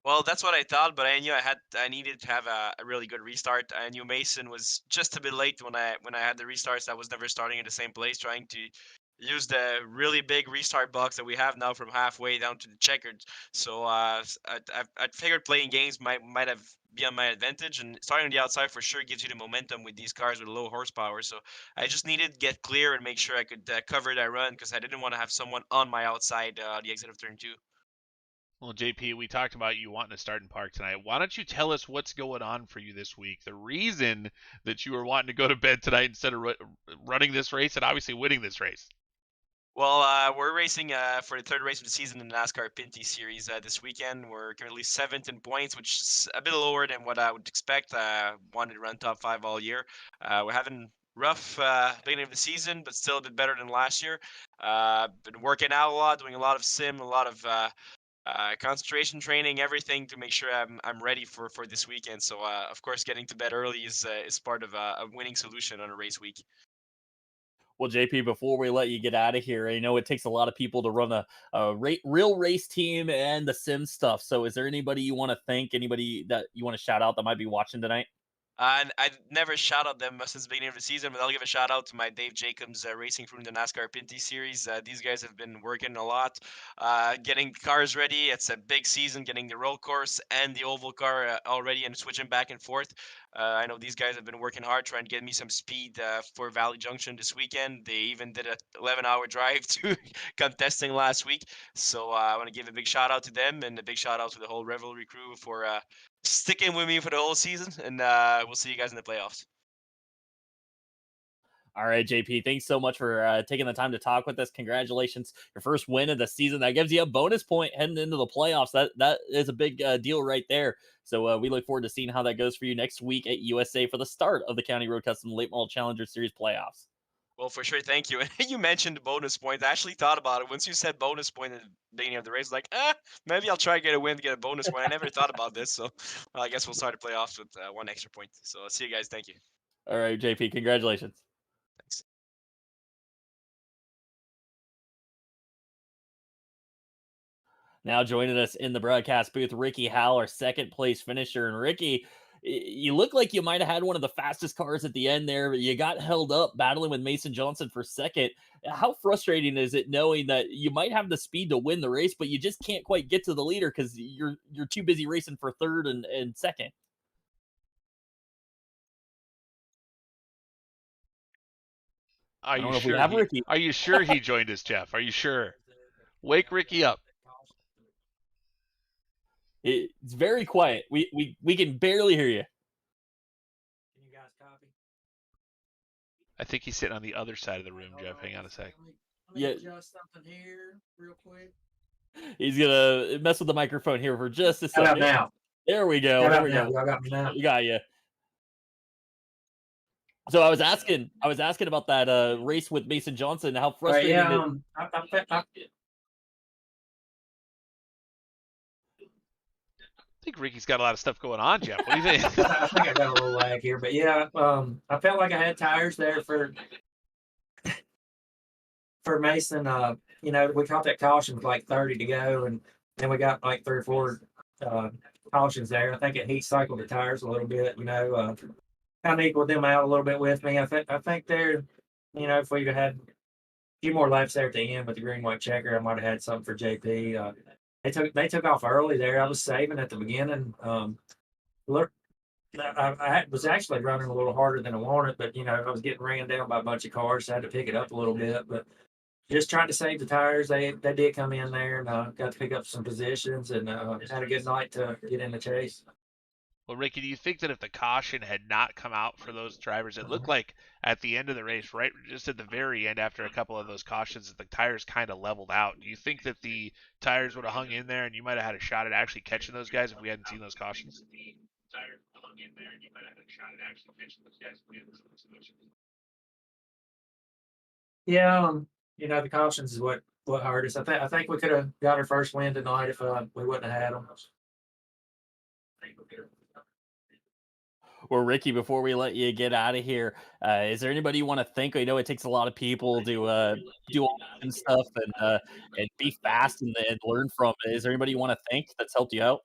Well, that's what I thought, but I knew I needed to have a really good restart. I knew Mason was just a bit late when I had the restarts. I was never starting in the same place, trying to use the really big restart box that we have now from halfway down to the checkered. So I figured playing games might have be on my advantage, and starting on the outside for sure gives you the momentum with these cars with low horsepower. So I just needed to get clear and make sure I could cover that run because I didn't want to have someone on my outside the exit of turn two. Well, JP, we talked about you wanting to start in park tonight. Why don't you tell us what's going on for you this week? The reason that you were wanting to go to bed tonight instead of running this race and obviously winning this race. Well, we're racing for the third race of the season in the NASCAR Pinty Series this weekend. We're currently seventh in points, which is a bit lower than what I would expect. Wanted to run top five all year. We're having rough beginning of the season, but still a bit better than last year. Been working out a lot, doing a lot of sim, a lot of concentration training, everything to make sure I'm ready for this weekend. So of course, getting to bed early is part of a winning solution on a race week. Well, JP, before we let you get out of here, I know it takes a lot of people to run a real race team and the sim stuff. So, is there anybody you want to thank? Anybody that you want to shout out that might be watching tonight? And I've never shout out them since the beginning of the season, but I'll give a shout out to my Dave Jacobs racing from the NASCAR Pinty Series. These guys have been working a lot, getting cars ready. It's a big season, getting the road course and the oval car already and switching back and forth. I know these guys have been working hard trying to get me some speed for Valley Junction this weekend. They even did an 11-hour drive to come testing last week. So I want to give a big shout out to them and a big shout out to the whole Revelry crew for sticking with me for the whole season, and we'll see you guys in the playoffs. All right, JP, thanks so much for taking the time to talk with us. Congratulations, your first win of the season. That gives you a bonus point heading into the playoffs. That is a big deal right there. So we look forward to seeing how that goes for you next week at USA for the start of the County Road Custom Late Model Challenger Series playoffs. Well, for sure, thank you. And you mentioned the bonus points. I actually thought about it once you said bonus point at the beginning of the race. Like, maybe I'll try to get a win to get a bonus point. I never thought about this, so I guess we'll start the playoffs with one extra point. So see you guys. Thank you. All right, JP, congratulations. Thanks. Now joining us in the broadcast booth, Ricky Howell, our second place finisher. And Ricky, you look like you might have had one of the fastest cars at the end there, but you got held up battling with Mason Johnson for second. How frustrating is it knowing that you might have the speed to win the race, but you just can't quite get to the leader because you're too busy racing for third and second? Are I don't you know if we sure have he? Ricky. Are you sure he joined us, Jeff? Are you sure? Wake Ricky up. It's very quiet. We can barely hear you. Can you guys copy? I think he's sitting on the other side of the room, Jeff. Hang on a sec. Let me adjust something here real quick. He's gonna mess with the microphone here for just a How second. about now? There we go. How There about we now? go. Y'all got me now? We got you. So I was asking about that race with Mason Johnson. How All right, frustrating yeah, it. think Ricky's got a lot of stuff going on, Jeff. What do you think? I think I got a little lag here, but yeah, I felt like I had tires there for Mason. You know, we caught that caution with like 30 to go, and then we got like 3 or 4 cautions there. I think it heat cycled the tires a little bit. You know, kind of equaled them out a little bit with me. I think they're, you know, if we'd have had a few more laps there at the end with the green white checker, I might have had something for JP. They took off early there. I was saving at the beginning. Look, I was actually running a little harder than I wanted, but you know, I was getting ran down by a bunch of cars, so I had to pick it up a little bit. But just trying to save the tires. They did come in there and got to pick up some positions and had a good night to get in the chase. Well, Ricky, do you think that if the caution had not come out for those drivers, it looked like at the end of the race, right, just at the very end, after a couple of those cautions, that the tires kind of leveled out? Do you think that the tires would have hung in there and you might have had a shot at actually catching those guys if we hadn't seen those cautions? Yeah, you know, the cautions is what hurt us. I think we could have got our first win tonight if we wouldn't have had them. Well, Ricky, before we let you get out of here, is there anybody you want to thank? I know it takes a lot of people to do all and stuff and be fast and learn from it. Is there anybody you want to thank that's helped you out?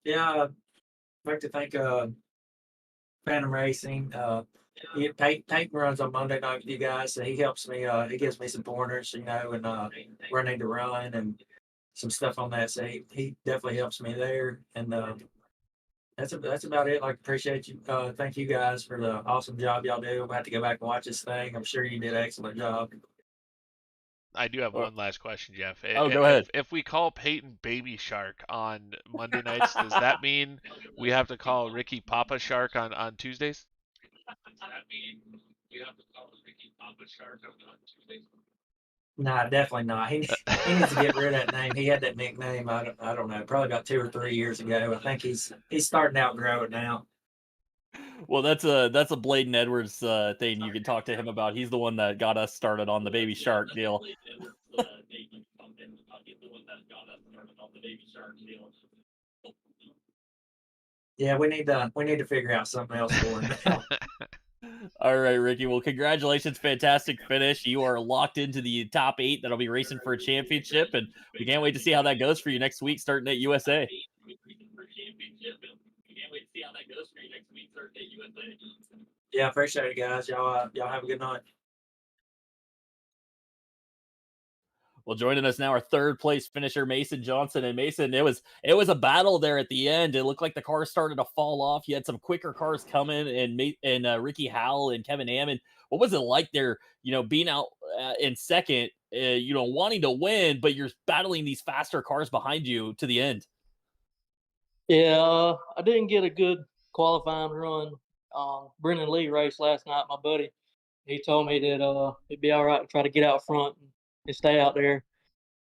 Yeah, I'd like to thank Phantom Racing. Peyton runs on Monday night with you guys, so he helps me. He gives me some pointers, you know, and running to run and some stuff on that. So he definitely helps me there. And that's about it. Like, appreciate you. Thank you guys for the awesome job y'all do. I'm gonna have to go back and watch this thing. I'm sure you did an excellent job. I do have Or- one last question, Jeff. Oh, go ahead. If we call Peyton Baby Shark on Monday nights, does that mean we have to call Ricky Papa Shark on Tuesdays? Nah, definitely not. He needs to get rid of that name. He had that nickname. I don't know, probably about 2 or 3 years ago. I think he's starting to outgrow it now. Well, that's a Bladen Edwards thing you can talk to him about. He's the one that got us started on the Baby Shark deal. Yeah, we need to figure out something else for him now. All right, Ricky. Well, congratulations. Fantastic finish. You are locked into the top 8 that'll be racing for a championship, and we can't wait to see how that goes for you next week starting at USA. Yeah, appreciate it, guys. Y'all have a good night. Well, joining us now, our third place finisher, Mason Johnson. And Mason, it was a battle there at the end. It looked like the cars started to fall off. You had some quicker cars coming, and Ricky Howell and Kevin Hammond. What was it like there? You know, being out in second, you know, wanting to win, but you're battling these faster cars behind you to the end. Yeah, I didn't get a good qualifying run. Brendan Lee raced last night, my buddy. He told me that it'd be all right to try to get out front and stay out there.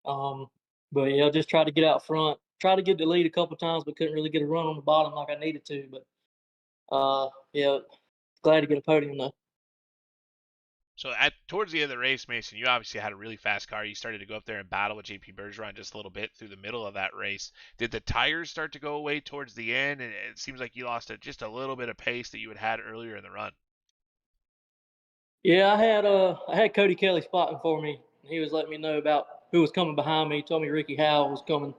Um, but yeah, just try to get out front. Try to get the lead a couple times, but couldn't really get a run on the bottom like I needed to. But yeah, glad to get a podium though. So towards the end of the race, Mason, you obviously had a really fast car. You started to go up there and battle with JP Bergeron just a little bit through the middle of that race. Did the tires start to go away towards the end? And it seems like you lost just a little bit of pace that you had earlier in the run. Yeah, I had Cody Kelly spotting for me. He was letting me know about who was coming behind me. He told me Ricky Howell was coming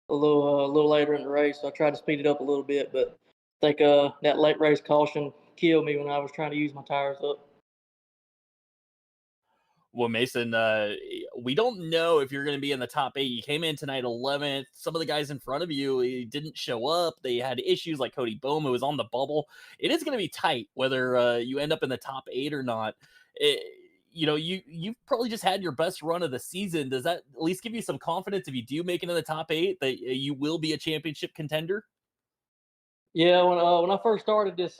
a little later in the race. So I tried to speed it up a little bit, but I think that late race caution killed me when I was trying to use my tires up. Well, Mason, we don't know if you're going to be in the top 8. You came in tonight 11th. Some of the guys in front of you didn't show up. They had issues like Cody Bohm, who was on the bubble. It is going to be tight whether you end up in the top 8 or not. You know, you've probably just had your best run of the season. Does that at least give you some confidence if you do make it in the top 8 that you will be a championship contender? Yeah, when I first started this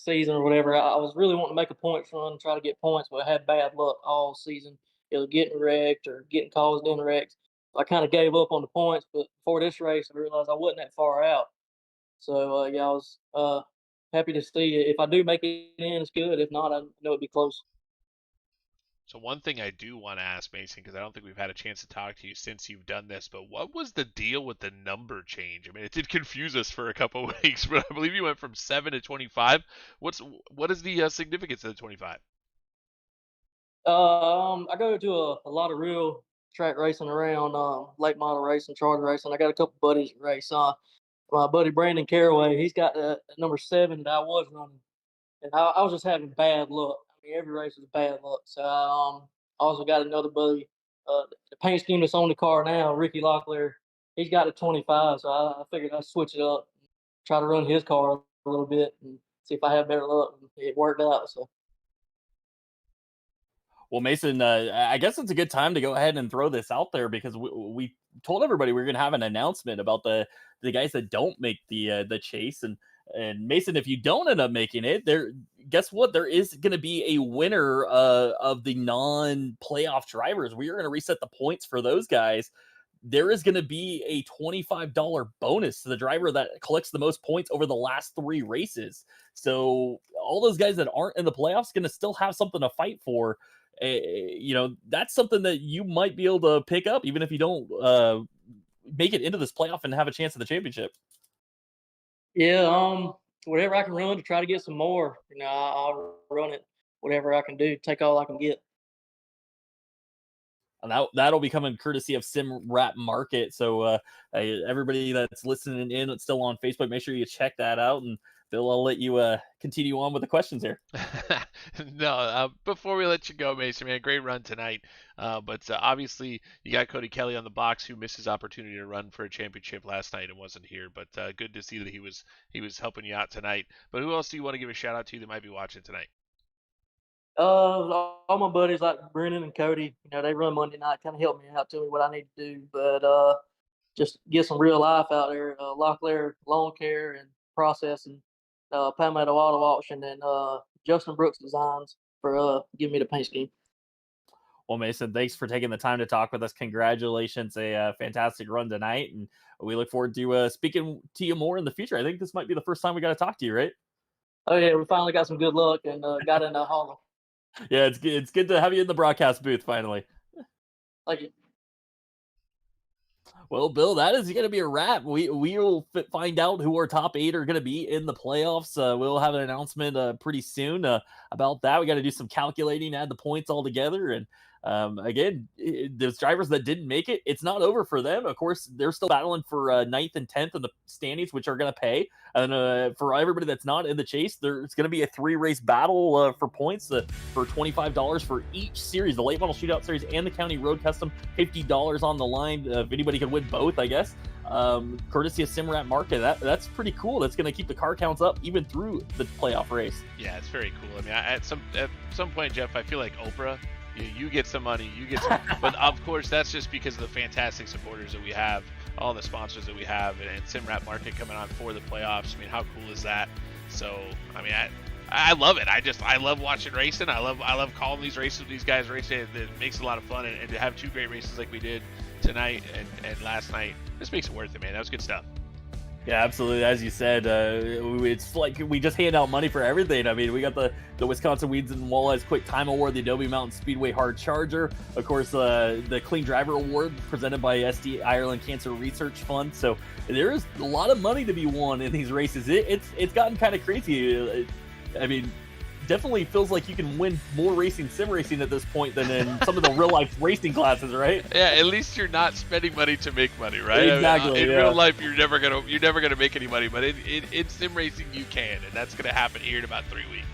season or whatever, I was really wanting to make a points run, try to get points, but I had bad luck all season. Either getting wrecked or getting caused in wrecks. So I kind of gave up on the points, but before this race, I realized I wasn't that far out. So yeah, I was happy to see it. If I do make it in, it's good. If not, I know it'd be close. So one thing I do want to ask Mason, because I don't think we've had a chance to talk to you since you've done this, but what was the deal with the number change? I mean, it did confuse us for a couple of weeks, but I believe you went from 7 to 25. What is the significance of the 25? I go to a lot of real track racing around, late model racing, charge racing. I got a couple buddies that race. My buddy Brandon Caraway, he's got number 7 that I was running, and I was just having bad luck. I mean, every race was bad luck. So I also got another buddy, the paint scheme that's on the car now, Ricky Locklear. He's got a 25, so I figured I'd switch it up, try to run his car a little bit, and see if I have better luck. And it worked out. So. Well, Mason, I guess it's a good time to go ahead and throw this out there because we told everybody we were going to have an announcement about the guys that don't make the chase. And Mason, if you don't end up making it, guess what? There is going to be a winner of the non-playoff drivers. We are going to reset the points for those guys. There is going to be a $25 bonus to the driver that collects the most points over the last 3 races. So all those guys that aren't in the playoffs going to still have something to fight for. That's something that you might be able to pick up even if you don't make it into this playoff and have a chance at the championship. Yeah, whatever I can run to try to get some more, I'll run it. Whatever I can do, take all I can get. And that'll be coming courtesy of Sim Rap Market. So everybody that's listening in that's still on Facebook, make sure you check that out. And Bill, I'll let you continue on with the questions here. No, before we let you go, Mason, man, great run tonight. But obviously, you got Cody Kelly on the box, who missed his opportunity to run for a championship last night and wasn't here. But good to see that he was helping you out tonight. But who else do you want to give a shout out to that might be watching tonight? All my buddies like Brennan and Cody, they run Monday night, kind of help me out, tell me what I need to do. But just get some real life out there. Locklear Lawn Care and Processing, Palmetto Auto Auction, and Justin Brooks Designs for giving me the paint scheme. Well, Mason, thanks for taking the time to talk with us. Congratulations, a fantastic run tonight, and we look forward to speaking to you more in the future. I think this might be the first time we got to talk to you, right? Oh yeah, we finally got some good luck and got in the Hall. Yeah, it's good to have you in the broadcast booth finally. Thank you. Well, Bill, that is going to be a wrap. We will find out who our top 8 are going to be in the playoffs. We'll have an announcement pretty soon about that. We got to do some calculating, add the points all together. And again, those drivers that didn't make it, it's not over for them. Of course, they're still battling for 9th and 10th in the standings, which are going to pay. And for everybody that's not in the chase, there's going to be a 3-race battle for points for $25 for each series, the late model shootout series and the county road custom, $50 on the line. If anybody could win both, I guess, courtesy of Simrat Market. That's pretty cool. That's going to keep the car counts up even through the playoff race. Yeah, it's very cool. I mean, at some point, Jeff, I feel like Oprah. You get some money, you get some, but of course that's just because of the fantastic supporters that we have, all the sponsors that we have, and Simrat Market coming on for the playoffs. I mean, how cool is that? So, I mean, I love it. I love watching racing. I love calling these races with these guys racing. It makes it a lot of fun, and to have 2 great races like we did tonight and last night, this makes it worth it, man. That was good stuff. Yeah, absolutely. As you said, it's like we just hand out money for everything. I mean, we got the Wisconsin Weeds and Walleyes Quick Time Award, the Adobe Mountain Speedway Hard Charger, of course, the Clean Driver Award presented by SD Ireland Cancer Research Fund. So there is a lot of money to be won in these races. It's gotten kind of crazy. I mean, definitely feels like you can win more sim racing at this point than in some of the real life racing classes, right? Yeah, at least you're not spending money to make money, right? Exactly. I mean, in real life, you're never gonna make any money, but in sim racing, you can, and that's gonna happen here in about 3 weeks.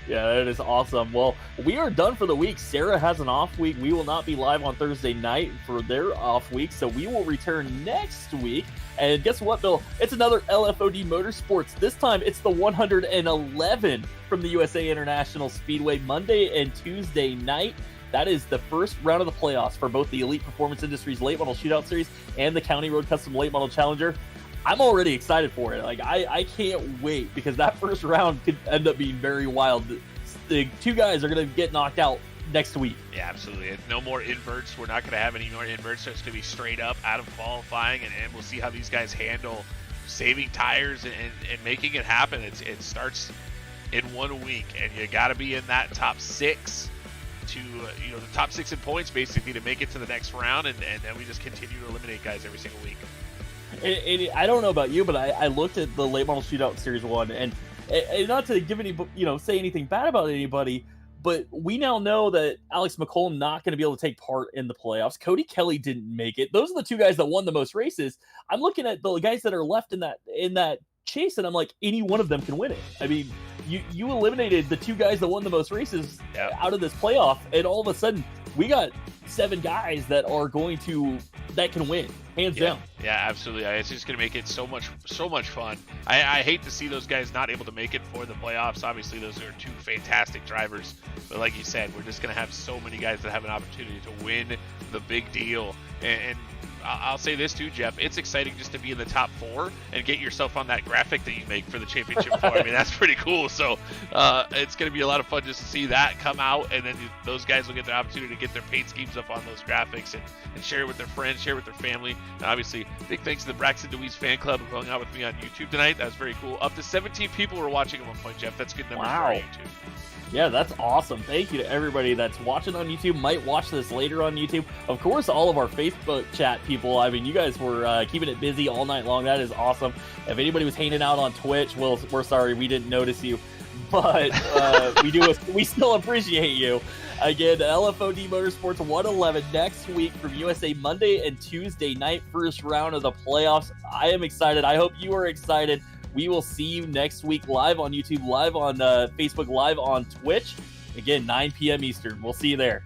Yeah, that is awesome. Well, we are done for the week. Sarah has an off week. We will not be live on Thursday night for their off week, so we will return next week. And guess what, Bill? It's another LFOD Motorsports. This time, it's the 111 from the USA International Speedway, Monday and Tuesday night. That is the first round of the playoffs for both the Elite Performance Industries Late Model Shootout Series and the County Road Custom Late Model Challenger. I'm already excited for it. Like, I can't wait because that first round could end up being very wild. The 2 guys are going to get knocked out next week. Yeah, absolutely. No more inverts. We're not going to have any more inverts, so it's going to be straight up out of qualifying, and we'll see how these guys handle saving tires and making it happen. It starts in 1 week, and you got to be in that top 6 to the top 6 in points basically to make it to the next round, and then we just continue to eliminate guys every single week. I don't know about you, but I looked at the late model shootout series 1, and not to give any say anything bad about anybody, but we now know that Alex McCollum not going to be able to take part in the playoffs. Cody Kelly didn't make it. Those are the 2 guys that won the most races. I'm looking at the guys that are left in that chase, and I'm like, any one of them can win it. I mean, you eliminated the 2 guys that won the most races out of this playoff, and all of a sudden we got 7 guys that can win, hands down. Yeah, absolutely. It's just going to make it so much fun. I hate to see those guys not able to make it for the playoffs. Obviously, those are 2 fantastic drivers. But like you said, we're just going to have so many guys that have an opportunity to win the big deal. And I'll say this too, Jeff. It's exciting just to be in the top 4 and get yourself on that graphic that you make for the championship 4. I mean, that's pretty cool. So it's going to be a lot of fun just to see that come out, and then those guys will get the opportunity to get their paint schemes up on those graphics and share it with their friends, share it with their family. And obviously, big thanks to the Braxton DeWeese fan club for going out with me on YouTube tonight. That was very cool. Up to 17 people were watching at one point, Jeff. That's good numbers for our YouTube. Yeah, that's awesome. Thank you to everybody that's watching on YouTube, might watch this later on YouTube. Of course, all of our Facebook chat people. I mean, you guys were keeping it busy all night long. That is awesome. If anybody was hanging out on Twitch, well, we're sorry we didn't notice you. But we still appreciate you. Again, LFOD Motorsports 111 next week from USA, Monday and Tuesday night, first round of the playoffs. I am excited. I hope you are excited. We will see you next week live on YouTube, live on Facebook, live on Twitch. Again, 9 p.m. Eastern. We'll see you there.